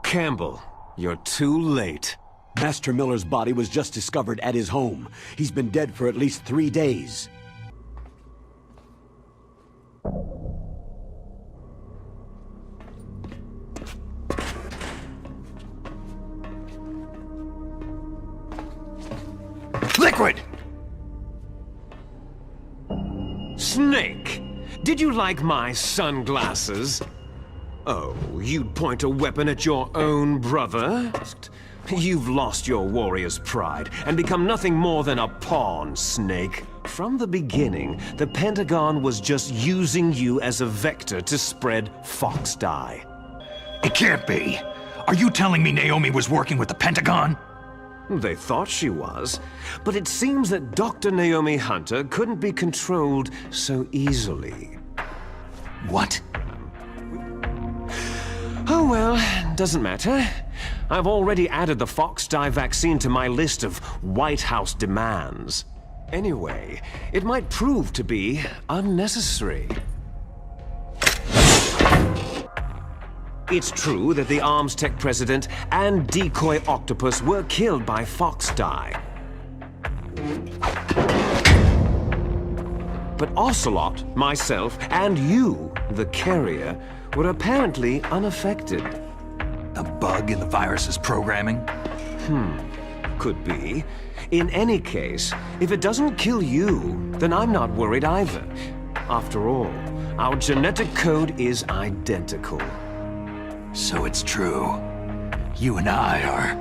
Campbell, you're too late. Master Miller's body was just discovered at his home. He's been dead for at least 3 days. Liquid! Snake, did you like my sunglasses? Oh, you'd point a weapon at your own brother? You've lost your warrior's pride and become nothing more than a pawn, Snake. From the beginning, the Pentagon was just using you as a vector to spread Fox Die. It can't be! Are you telling me Naomi was working with the Pentagon? They thought she was, but it seems that Dr. Naomi Hunter couldn't be controlled so easily. What? Oh well, doesn't matter. I've already added the Fox Die vaccine to my list of White House demands. Anyway, it might prove to be unnecessary. It's true that the Arms Tech President and Decoy Octopus were killed by Fox Die. But Ocelot, myself, and you, the carrier, were apparently unaffected. A bug in the virus's programming? Could be. In any case, if it doesn't kill you, then I'm not worried either. After all, our genetic code is identical. So it's true. You and I are...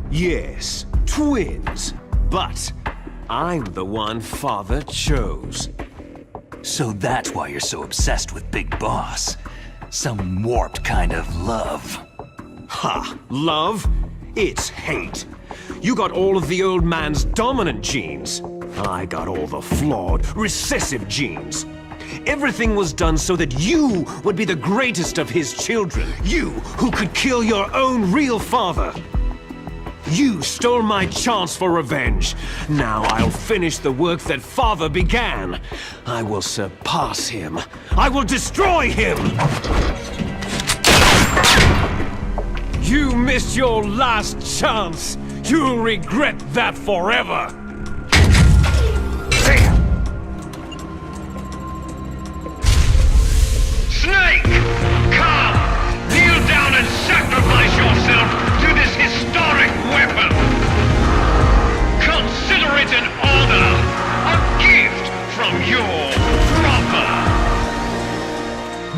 Yes, twins. But I'm the one Father chose. So that's why you're so obsessed with Big Boss. Some warped kind of love. Ha! Love? It's hate. You got all of the old man's dominant genes. I got all the flawed, recessive genes. Everything was done so that you would be the greatest of his children. You, who could kill your own real father. You stole my chance for revenge. Now I'll finish the work that father began. I will surpass him. I will destroy him! You missed your last chance. You'll regret that forever. Snake! Come! Kneel down and sacrifice yourself to this historic weapon! Consider it an honor! A gift from your brother!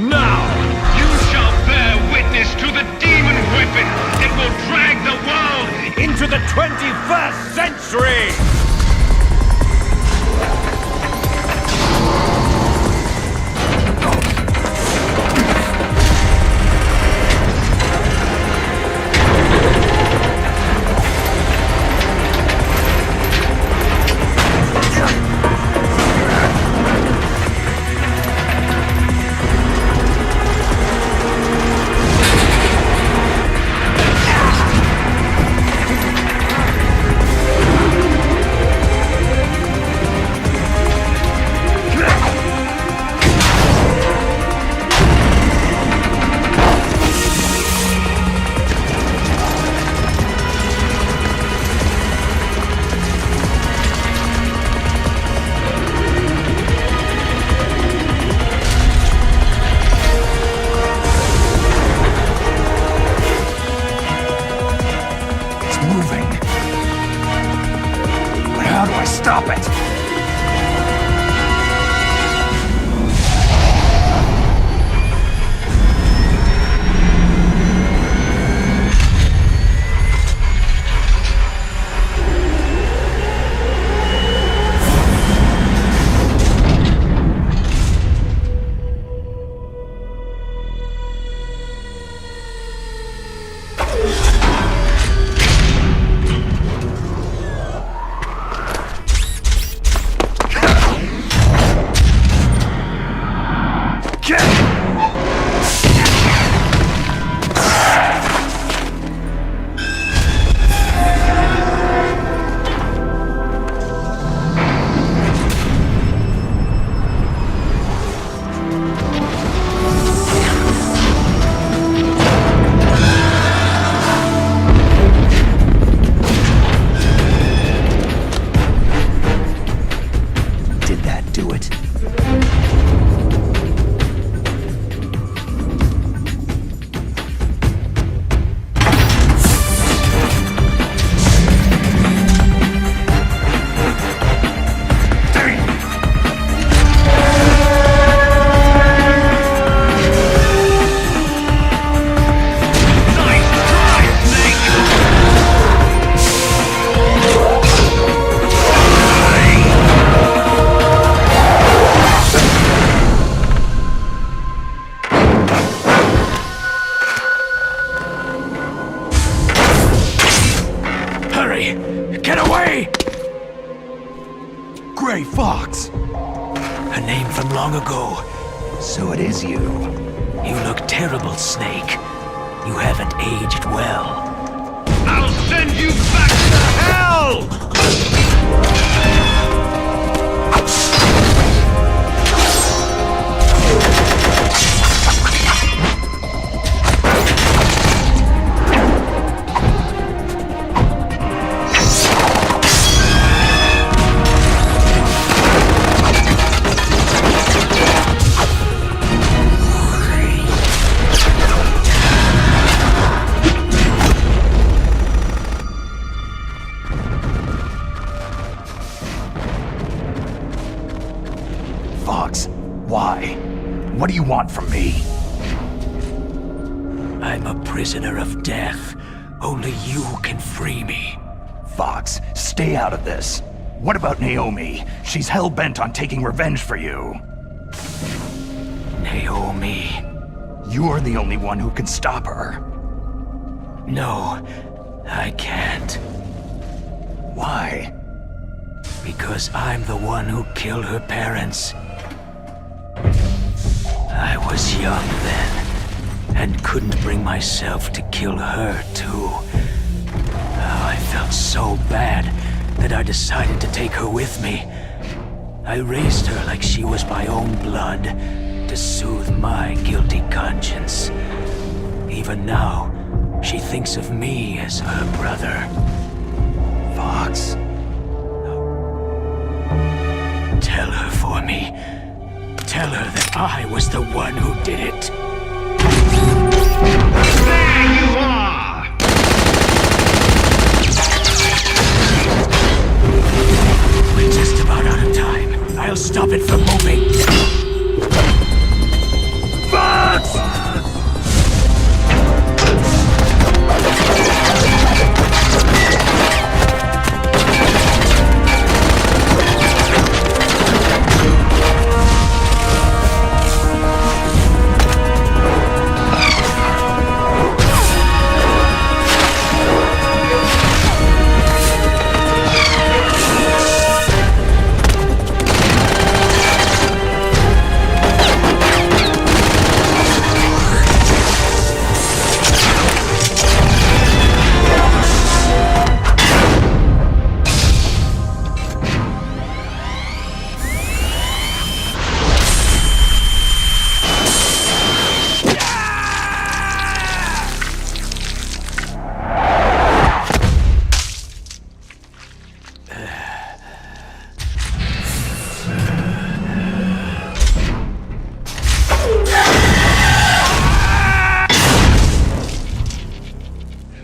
Now! You shall bear witness to the demon weapon that will drag the world into the 21st century! Stop it! Gray Fox! A name from long ago. So it is you. You look terrible, Snake. You haven't aged well. I'll send you back to hell! Fox, why? What do you want from me? I'm a prisoner of death. Only you can free me. Fox, stay out of this. What about Naomi? She's hell-bent on taking revenge for you. Naomi? You're the only one who can stop her. No, I can't. Why? Because I'm the one who killed her parents. I was young then, and couldn't bring myself to kill her too. Oh, I felt so bad that I decided to take her with me. I raised her like she was my own blood, to soothe my guilty conscience. Even now, she thinks of me as her brother. Fox. Tell her for me. Tell her that I was the one who did it. There you are! We're just about out of time. I'll stop it from moving. Fox!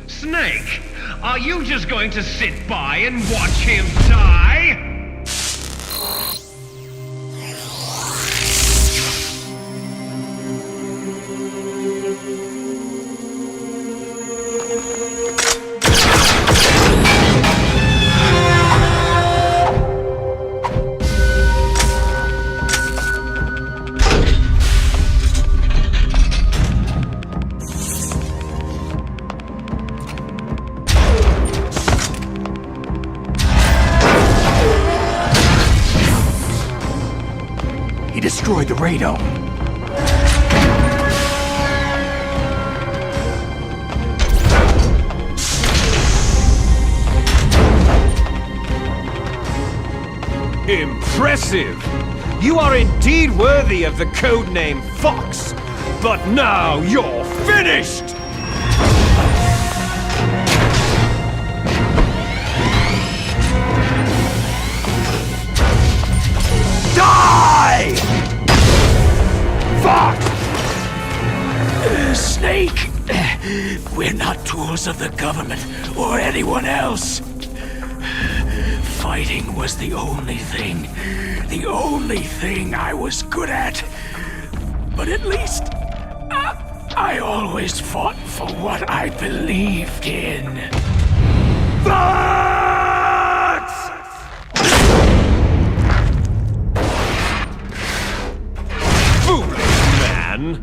Snake, are you just going to sit by and watch him die? He destroyed the radome. Impressive! You are indeed worthy of the codename Fox, but now you're finished! Die! Fox! Snake, we're not tools of the government or anyone else. Fighting was the only thing I was good at. But at least, I always fought for what I believed in. Fox! Foolish man!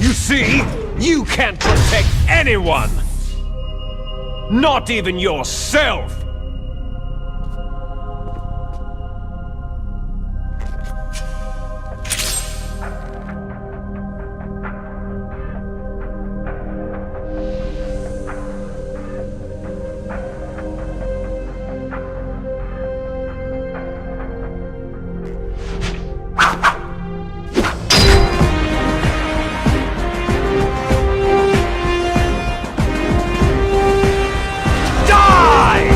You see, you can't protect anyone! Not even yourself! Die!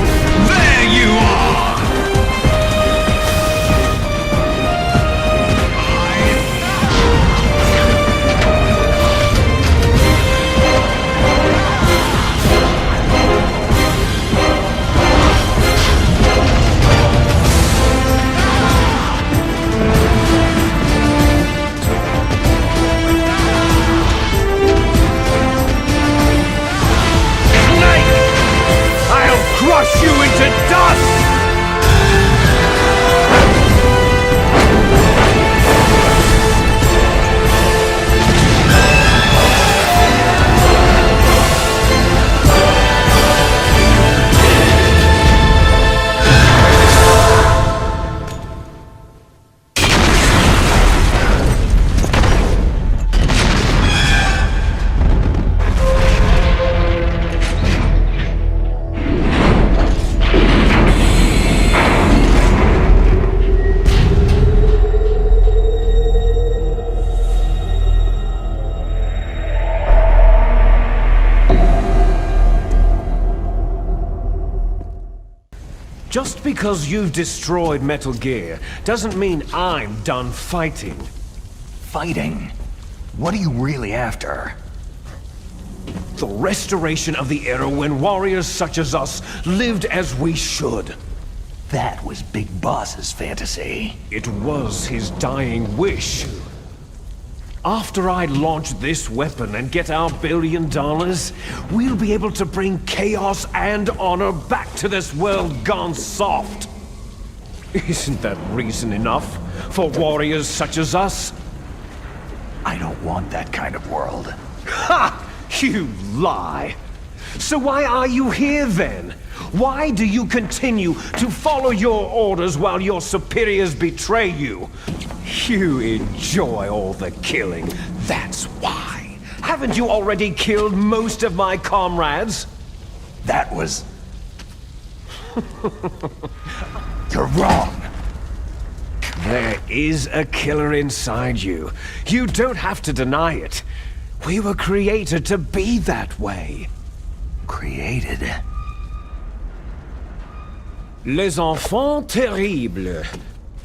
Just because you've destroyed Metal Gear doesn't mean I'm done fighting. Fighting? What are you really after? The restoration of the era when warriors such as us lived as we should. That was Big Boss's fantasy. It was his dying wish. After I launch this weapon and get our $1 billion, we'll be able to bring chaos and honor back to this world gone soft. Isn't that reason enough for warriors such as us? I don't want that kind of world. Ha! You lie! So why are you here then? Why do you continue to follow your orders while your superiors betray you? You enjoy all the killing, that's why. Haven't you already killed most of my comrades? That was... You're wrong. There is a killer inside you. You don't have to deny it. We were created to be that way. Created? Les enfants terribles.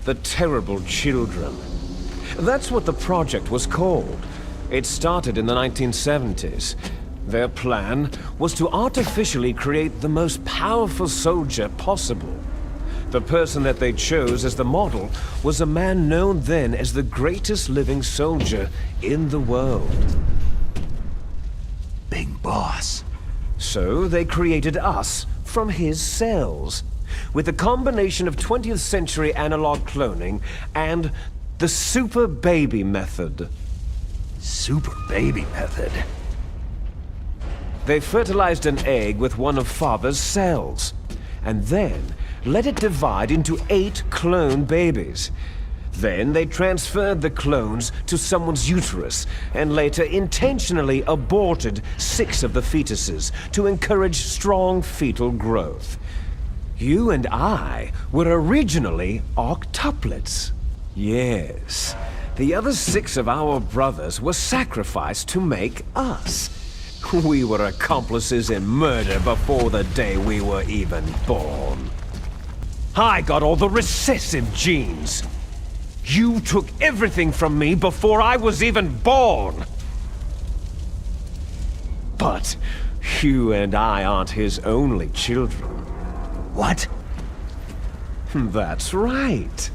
The terrible children. That's what the project was called. It started in the 1970s. Their plan was to artificially create the most powerful soldier possible. The person that they chose as the model was a man known then as the greatest living soldier in the world. Big Boss. So they created us from his cells, with a combination of 20th century analog cloning and the super baby method. Super baby method? They fertilized an egg with one of Father's cells, and then let it divide into 8 clone babies. Then they transferred the clones to someone's uterus, and later intentionally aborted 6 of the fetuses to encourage strong fetal growth. You and I were originally octuplets. Yes, the other 6 of our brothers were sacrificed to make us. We were accomplices in murder before the day we were even born. I got all the recessive genes. You took everything from me before I was even born. But you and I aren't his only children. What? That's right.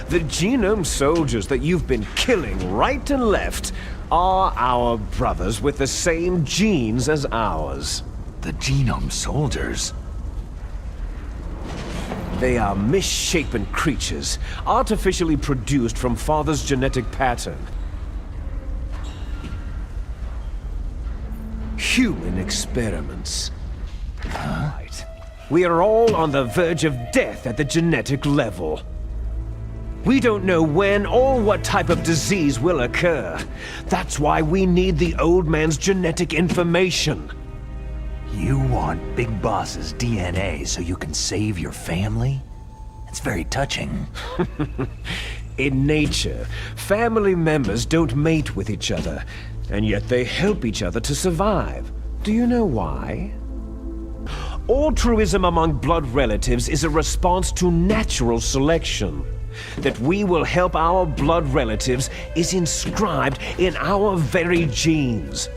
The genome soldiers that you've been killing right and left are our brothers with the same genes as ours. The genome soldiers? They are misshapen creatures, artificially produced from Father's genetic pattern. Human experiments. Huh? Right. We are all on the verge of death at the genetic level. We don't know when or what type of disease will occur. That's why we need the old man's genetic information. You want Big Boss's DNA so you can save your family? It's very touching. In nature, family members don't mate with each other, and yet they help each other to survive. Do you know why? Altruism among blood relatives is a response to natural selection. That we will help our blood relatives is inscribed in our very genes.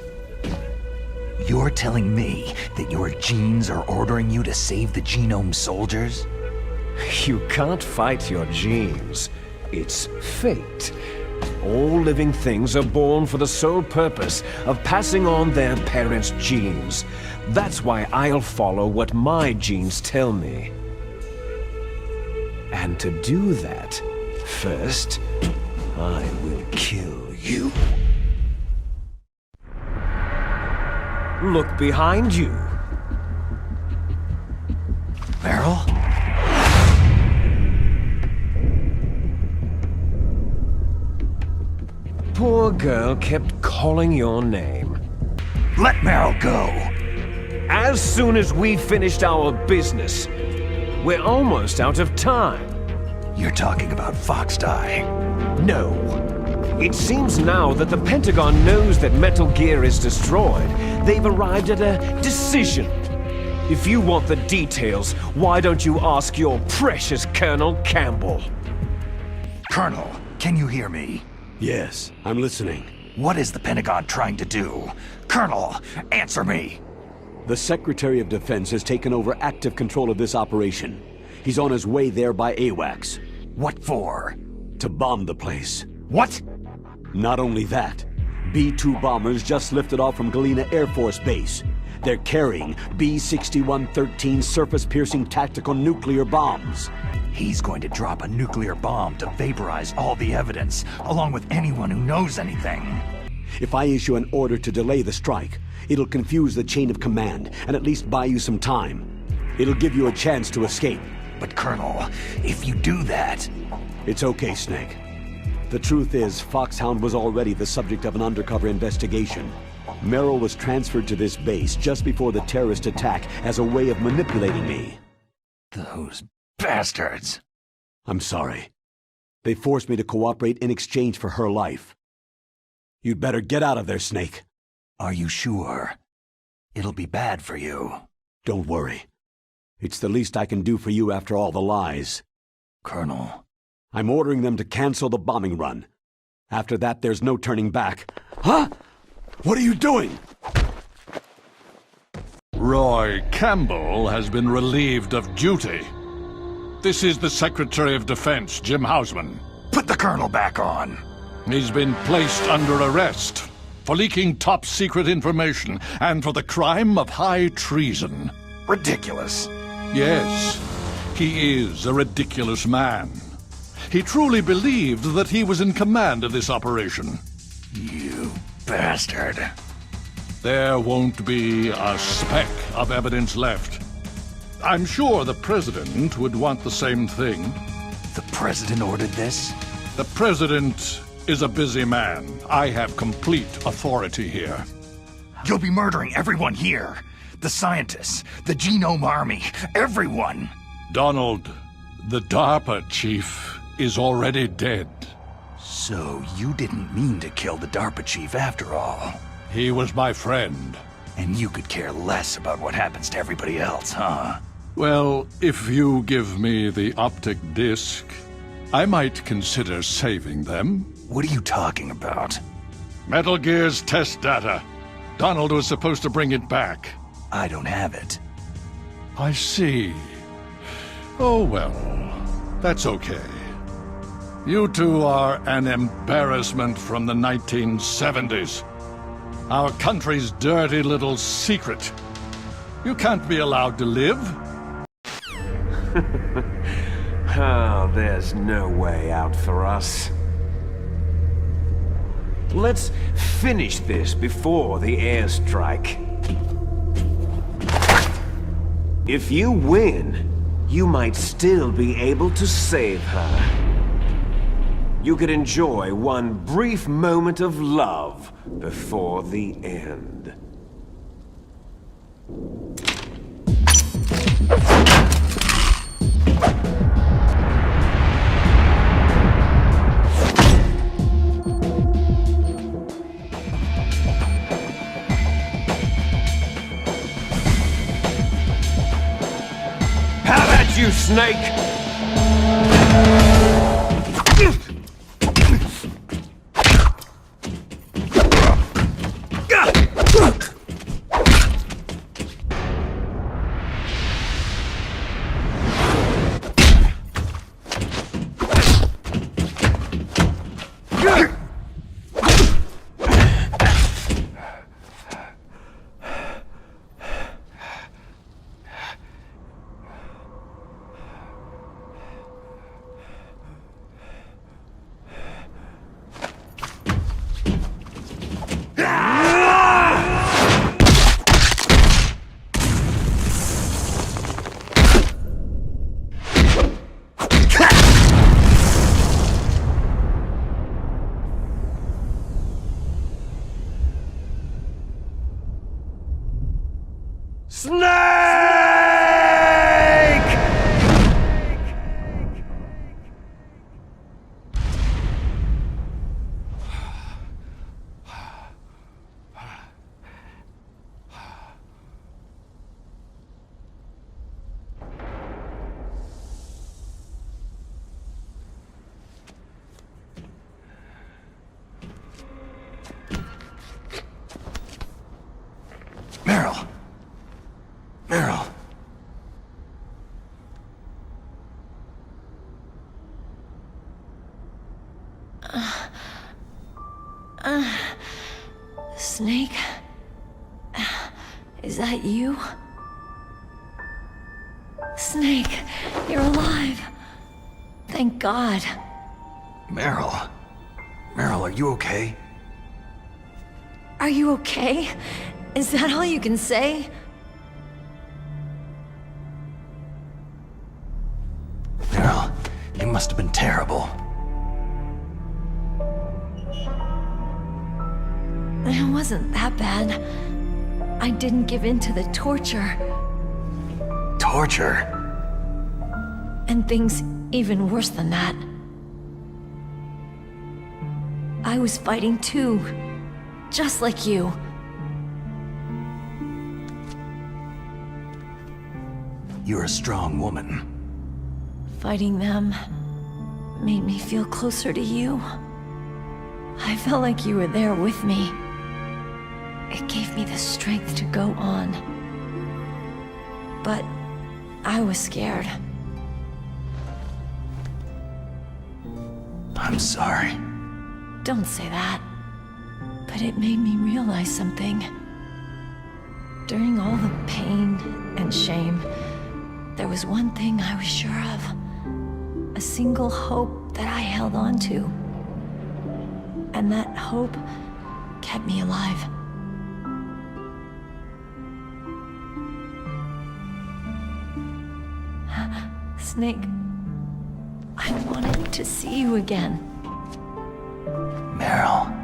You're telling me that your genes are ordering you to save the genome soldiers? You can't fight your genes. It's fate. All living things are born for the sole purpose of passing on their parents' genes. That's why I'll follow what my genes tell me. And to do that, first, I will kill you. Look behind you. Meryl? Poor girl kept calling your name. Let Meryl go! As soon as we finished our business, we're almost out of time. You're talking about Foxdie. No. It seems now that the Pentagon knows that Metal Gear is destroyed. They've arrived at a decision. If you want the details, why don't you ask your precious Colonel Campbell? Colonel, can you hear me? Yes, I'm listening. What is the Pentagon trying to do? Colonel, answer me! The Secretary of Defense has taken over active control of this operation. He's on his way there by AWACS. What for? To bomb the place. What? Not only that, B-2 bombers just lifted off from Galena Air Force Base. They're carrying B-6113 surface-piercing tactical nuclear bombs. He's going to drop a nuclear bomb to vaporize all the evidence, along with anyone who knows anything. If I issue an order to delay the strike, it'll confuse the chain of command and at least buy you some time. It'll give you a chance to escape. But Colonel, if you do that... It's okay, Snake. The truth is, Foxhound was already the subject of an undercover investigation. Merrill was transferred to this base just before the terrorist attack as a way of manipulating me. Those bastards! I'm sorry. They forced me to cooperate in exchange for her life. You'd better get out of there, Snake. Are you sure? It'll be bad for you. Don't worry. It's the least I can do for you after all the lies. Colonel. I'm ordering them to cancel the bombing run. After that, there's no turning back. Huh? What are you doing? Roy Campbell has been relieved of duty. This is the Secretary of Defense, Jim Hausman. Put the Colonel back on. He's been placed under arrest for leaking top-secret information and for the crime of high treason. Ridiculous. Yes, he is a ridiculous man. He truly believed that he was in command of this operation. You bastard. There won't be a speck of evidence left. I'm sure the President would want the same thing. The President ordered this? The President is a busy man. I have complete authority here. You'll be murdering everyone here. The scientists, the Genome Army, everyone. Donald, the DARPA chief is already dead. So you didn't mean to kill the DARPA chief after all. He was my friend. And you could care less about what happens to everybody else, huh? Well, if you give me the optic disc, I might consider saving them. What are you talking about? Metal Gear's test data. Donald was supposed to bring it back. I don't have it. I see. Oh well, that's okay. You two are an embarrassment from the 1970s. Our country's dirty little secret. You can't be allowed to live. Oh, there's no way out for us. Let's finish this before the airstrike. If you win, you might still be able to save her. You could enjoy one brief moment of love before the end. How about you, Snake? Snake? Is that you? Snake, you're alive. Thank God. Meryl. Meryl, are you okay? Are you okay? Is that all you can say? Meryl, it must have been terrible. It wasn't that bad. I didn't give in to the torture. Torture? And things even worse than that. I was fighting too. Just like you. You're a strong woman. Fighting them made me feel closer to you. I felt like you were there with me. It gave me the strength to go on. But I was scared. I'm sorry. Don't say that. But it made me realize something. During all the pain and shame, there was one thing I was sure of. A single hope that I held on to. And that hope kept me alive. Snake, I wanted to see you again. Meryl.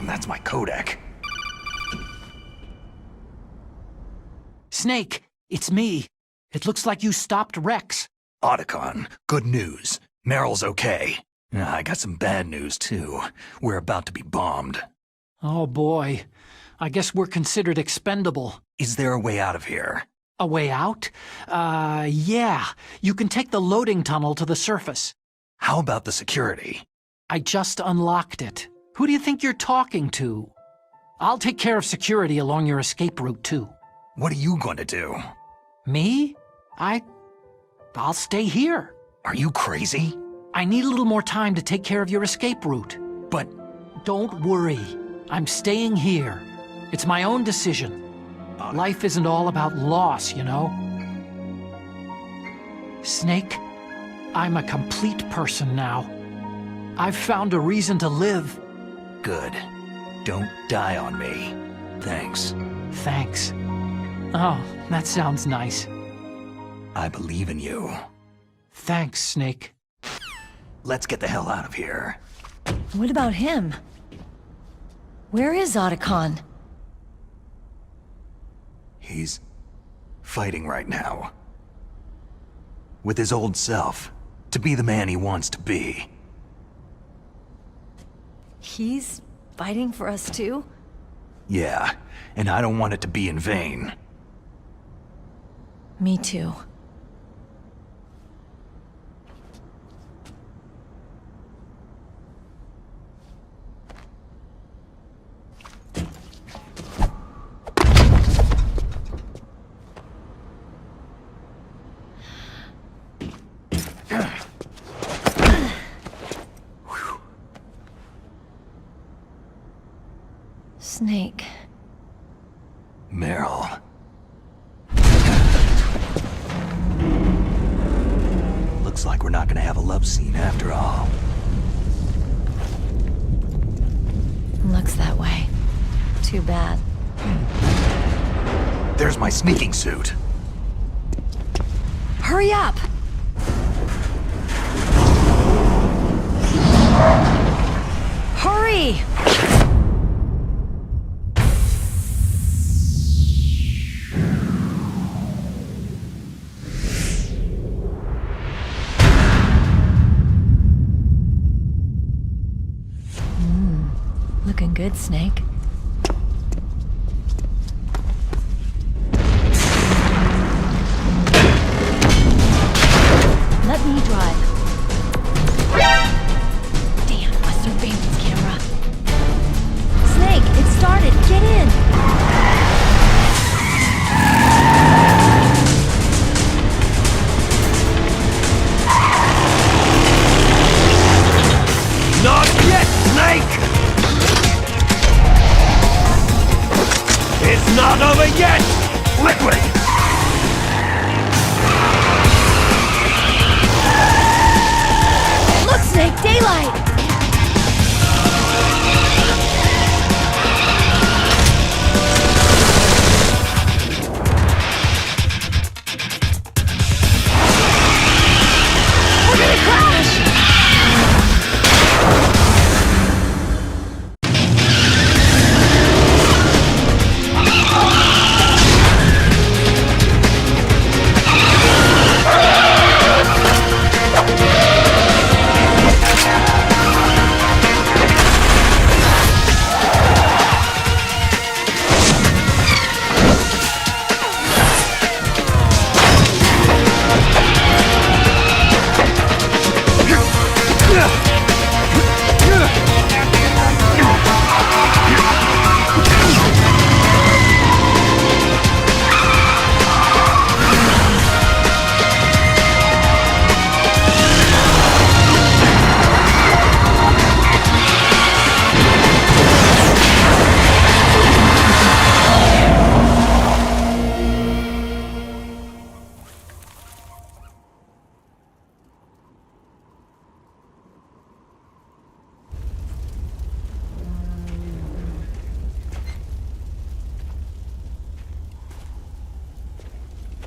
That's my Kodak. Snake, it's me. It looks like you stopped Rex. Otacon, good news. Meryl's okay. I got some bad news, too. We're about to be bombed. Oh boy. I guess we're considered expendable. Is there a way out of here? A way out? Yeah. You can take the loading tunnel to the surface. How about the security? I just unlocked it. Who do you think you're talking to? I'll take care of security along your escape route, too. What are you going to do? Me? I'll stay here. Are you crazy? I need a little more time to take care of your escape route. But... Don't worry. I'm staying here. It's my own decision. Life isn't all about loss, you know? Snake, I'm a complete person now. I've found a reason to live. Good. Don't die on me. Thanks. Thanks. Oh, that sounds nice. I believe in you. Thanks, Snake. Let's get the hell out of here. What about him? Where is Otacon? He's fighting right now. With his old self. To be the man he wants to be. He's fighting for us too? Yeah, and I don't want it to be in vain. Me too. Snake. Meryl. Looks like we're not gonna have a love scene after all. Looks that way. Too bad. There's my sneaking suit. Hurry up! Hurry! Looking good, Snake.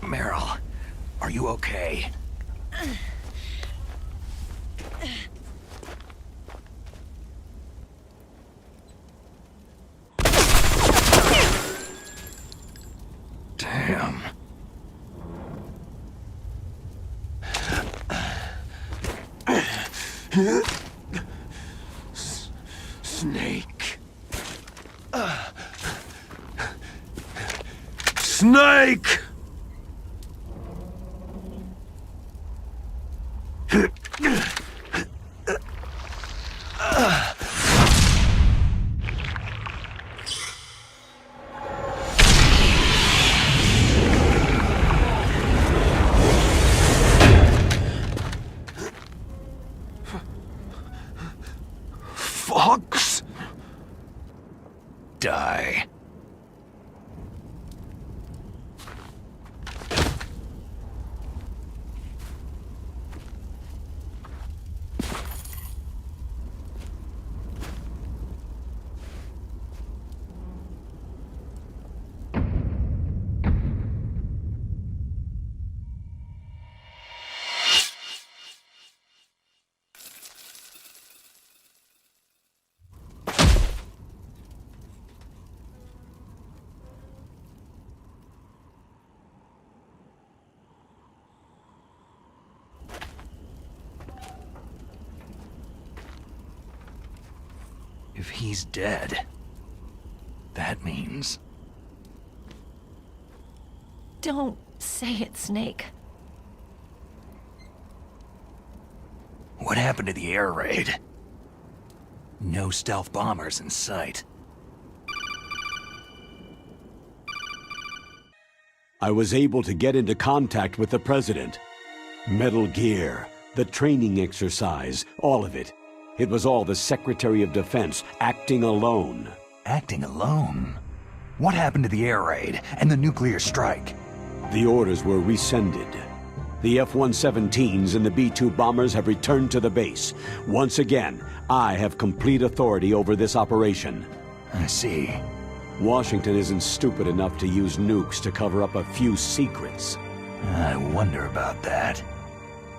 Meryl, are you okay? Damn. Snake. Snake! Fox? Die. If he's dead, that means... Don't say it, Snake. What happened to the air raid? No stealth bombers in sight. I was able to get into contact with the President. Metal Gear, the training exercise, all of it. It was all the Secretary of Defense acting alone. Acting alone? What happened to the air raid and the nuclear strike? The orders were rescinded. The F-117s and the B-2 bombers have returned to the base. Once again, I have complete authority over this operation. I see. Washington isn't stupid enough to use nukes to cover up a few secrets. I wonder about that.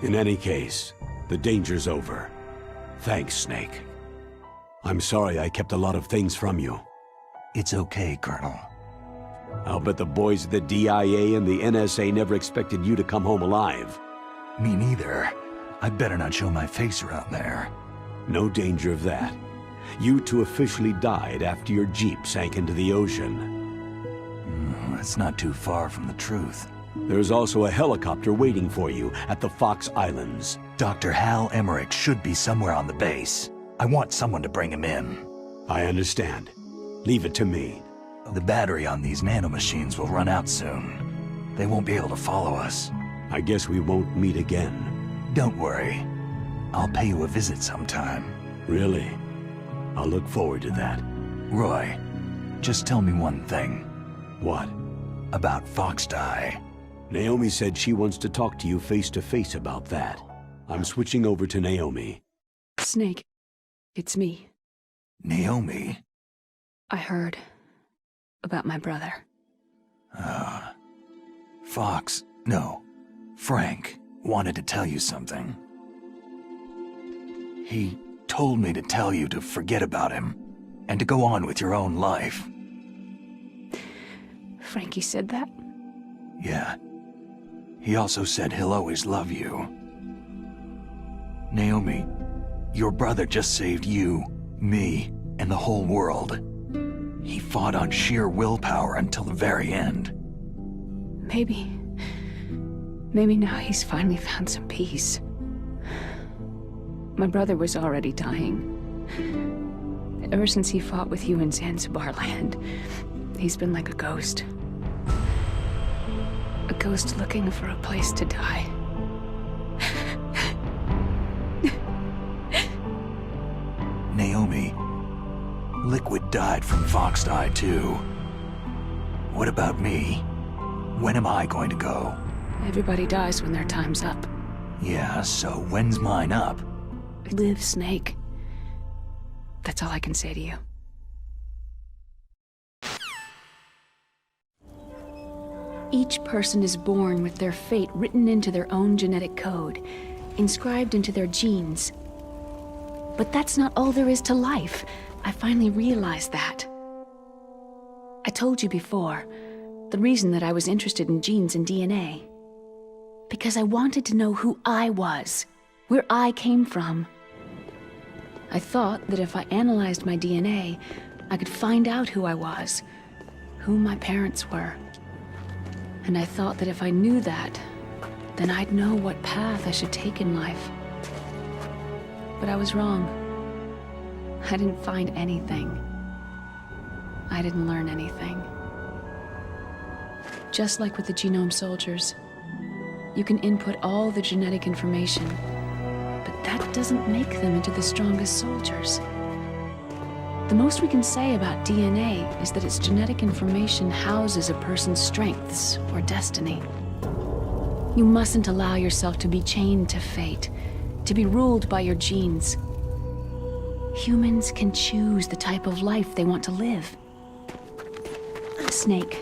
In any case, the danger's over. Thanks, Snake. I'm sorry I kept a lot of things from you. It's okay, Colonel. I'll bet the boys at the DIA and the NSA never expected you to come home alive. Me neither. I'd better not show my face around there. No danger of that. You two officially died after your Jeep sank into the ocean. That's not too far from the truth. There's also a helicopter waiting for you at the Fox Islands. Dr. Hal Emmerich should be somewhere on the base. I want someone to bring him in. I understand. Leave it to me. The battery on these nanomachines will run out soon. They won't be able to follow us. I guess we won't meet again. Don't worry. I'll pay you a visit sometime. Really? I'll look forward to that. Roy, just tell me one thing. What? About Foxdie. Naomi said she wants to talk to you face-to-face about that. I'm switching over to Naomi. Snake, it's me. Naomi? I heard about my brother. Frank wanted to tell you something. He told me to tell you to forget about him and to go on with your own life. Frankie said that? Yeah. He also said he'll always love you. Naomi, your brother just saved you, me, and the whole world. He fought on sheer willpower until the very end. Maybe now he's finally found some peace. My brother was already dying. Ever since he fought with you in Zanzibar land, he's been like a ghost. A ghost looking for a place to die. Naomi, Liquid died from Foxdie too. What about me? When am I going to go? Everybody dies when their time's up. Yeah, so when's mine up? Live, Snake. That's all I can say to you. Each person is born with their fate written into their own genetic code, inscribed into their genes. But that's not all there is to life. I finally realized that. I told you before, the reason that I was interested in genes and DNA. Because I wanted to know who I was, where I came from. I thought that if I analyzed my DNA, I could find out who I was, who my parents were. And I thought that if I knew that, then I'd know what path I should take in life. But I was wrong. I didn't find anything. I didn't learn anything. Just like with the genome soldiers, you can input all the genetic information, but that doesn't make them into the strongest soldiers. The most we can say about DNA is that its genetic information houses a person's strengths or destiny. You mustn't allow yourself to be chained to fate, to be ruled by your genes. Humans can choose the type of life they want to live. Snake,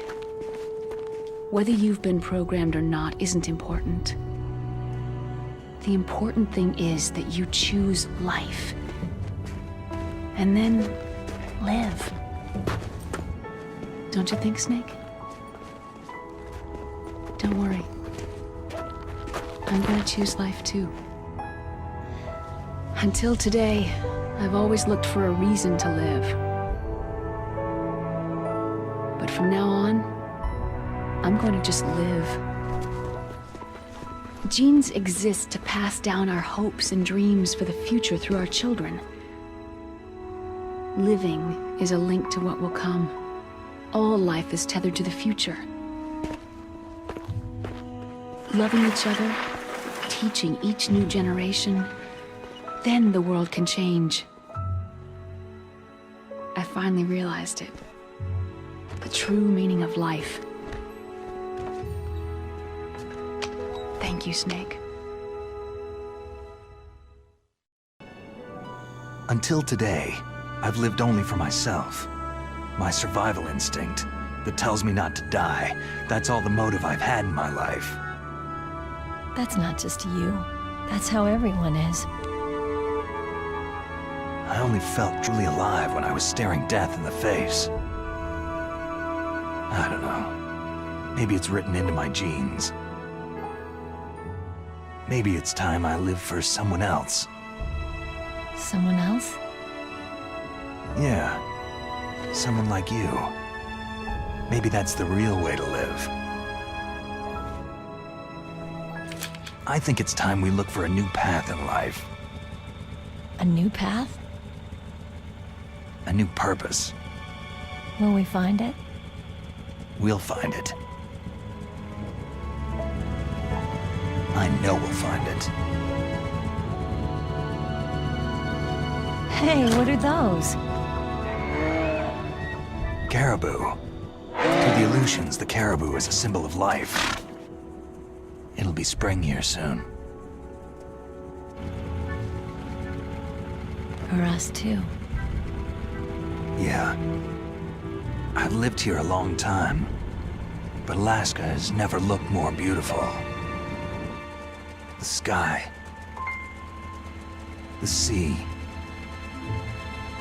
whether you've been programmed or not isn't important. The important thing is that you choose life. And then live. Don't you think, Snake? Don't worry. I'm gonna choose life too. Until today, I've always looked for a reason to live. But from now on, I'm going to just live. Genes exist to pass down our hopes and dreams for the future through our children. Living is a link to what will come. All life is tethered to the future. Loving each other, teaching each new generation, then the world can change. I finally realized it. The true meaning of life. Thank you, Snake. Until today, I've lived only for myself. My survival instinct that tells me not to die. That's all the motive I've had in my life. That's not just you. That's how everyone is. I only felt truly alive when I was staring death in the face. I don't know. Maybe it's written into my genes. Maybe it's time I live for someone else. Someone else? Yeah. Someone like you. Maybe that's the real way to live. I think it's time we look for a new path in life. A new path? A new purpose. Will we find it? We'll find it. I know we'll find it. Hey, what are those? Caribou. To the Aleutians, the caribou is a symbol of life. It'll be spring here soon. For us, too. Yeah. I've lived here a long time, but Alaska has never looked more beautiful. The sky, the sea,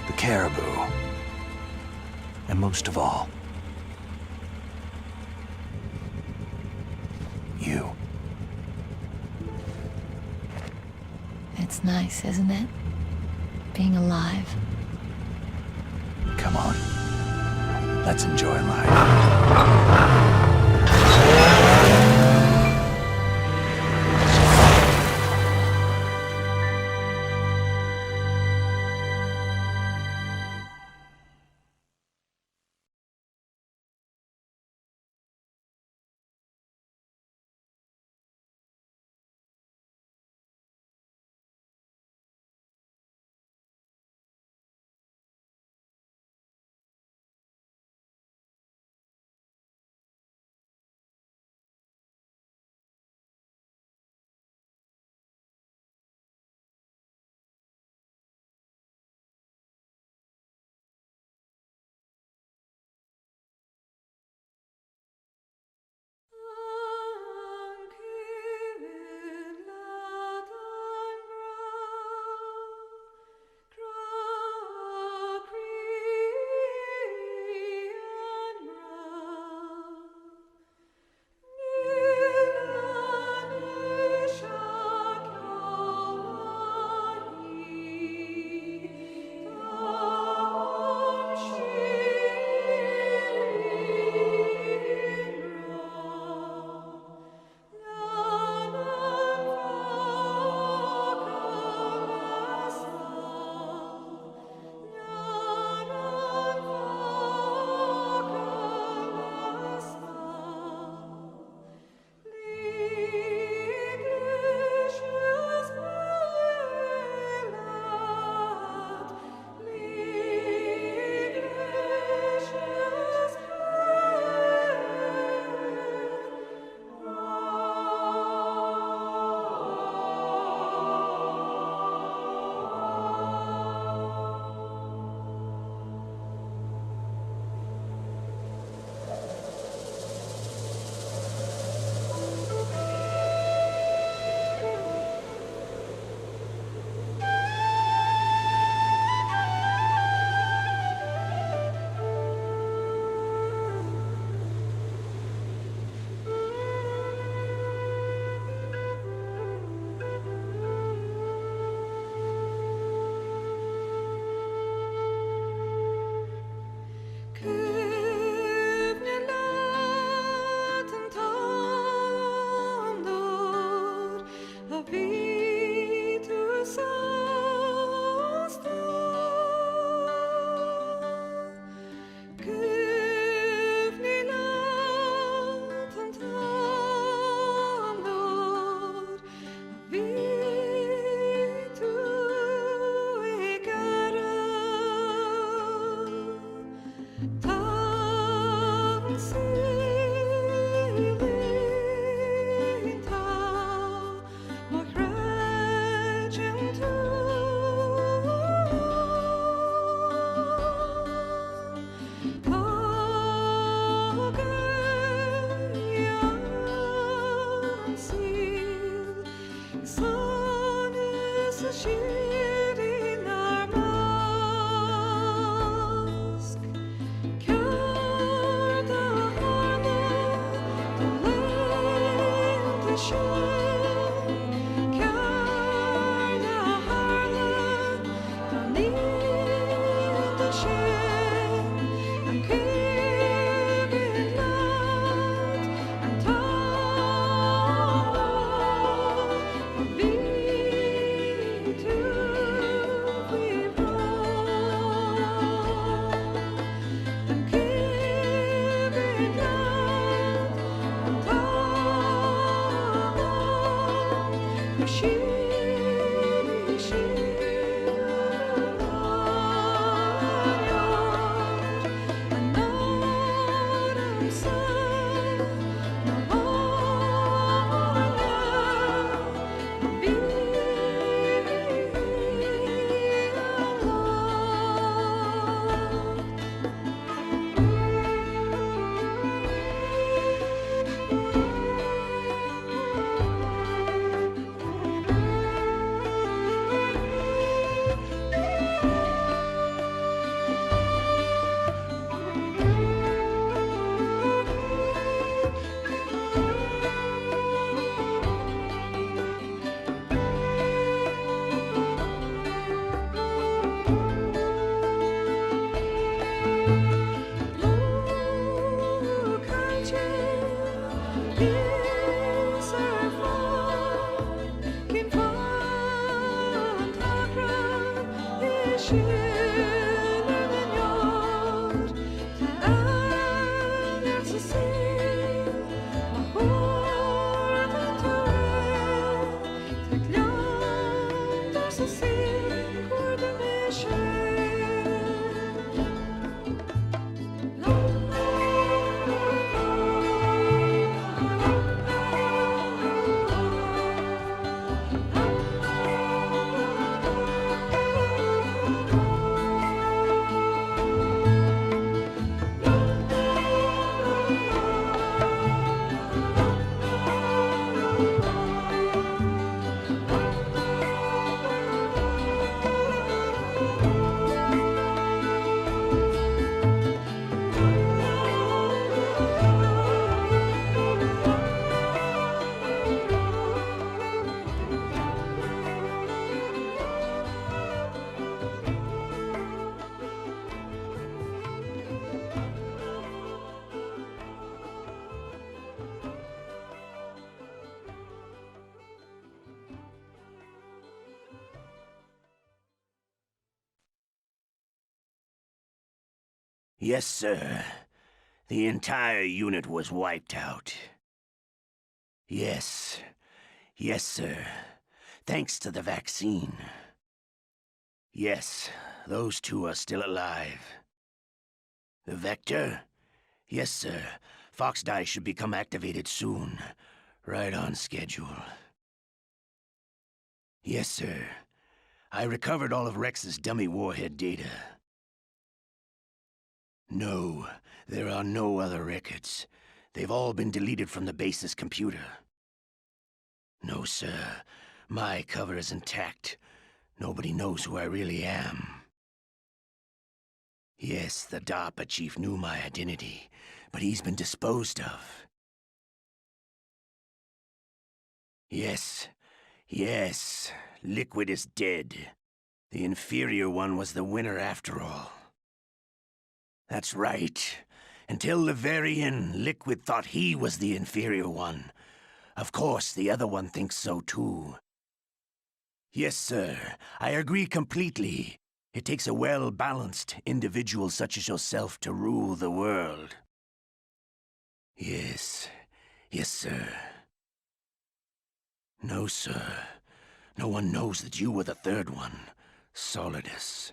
the caribou, and most of all, you. It's nice, isn't it? Being alive. Come on. Let's enjoy life. Yes, sir. The entire unit was wiped out. Yes. Yes, sir. Thanks to the vaccine. Yes, those two are still alive. The Vector? Yes, sir. Fox Die should become activated soon. Right on schedule. Yes, sir. I recovered all of Rex's dummy warhead data. No, there are no other records. They've all been deleted from the base's computer. No, sir. My cover is intact. Nobody knows who I really am. Yes, the DARPA chief knew my identity, but he's been disposed of. Yes. Yes. Liquid is dead. The inferior one was the winner after all. That's right. Until the very end, Liquid thought he was the inferior one. Of course, the other one thinks so too. Yes, sir. I agree completely. It takes a well-balanced individual such as yourself to rule the world. Yes. Yes, sir. No, sir. No one knows that you were the third one, Solidus.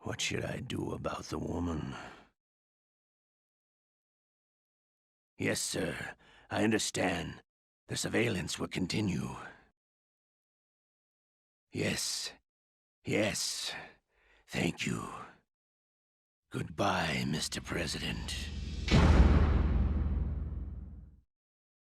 What should I do about the woman? Yes, sir. I understand. The surveillance will continue. Yes. Yes. Thank you. Goodbye, Mr. President.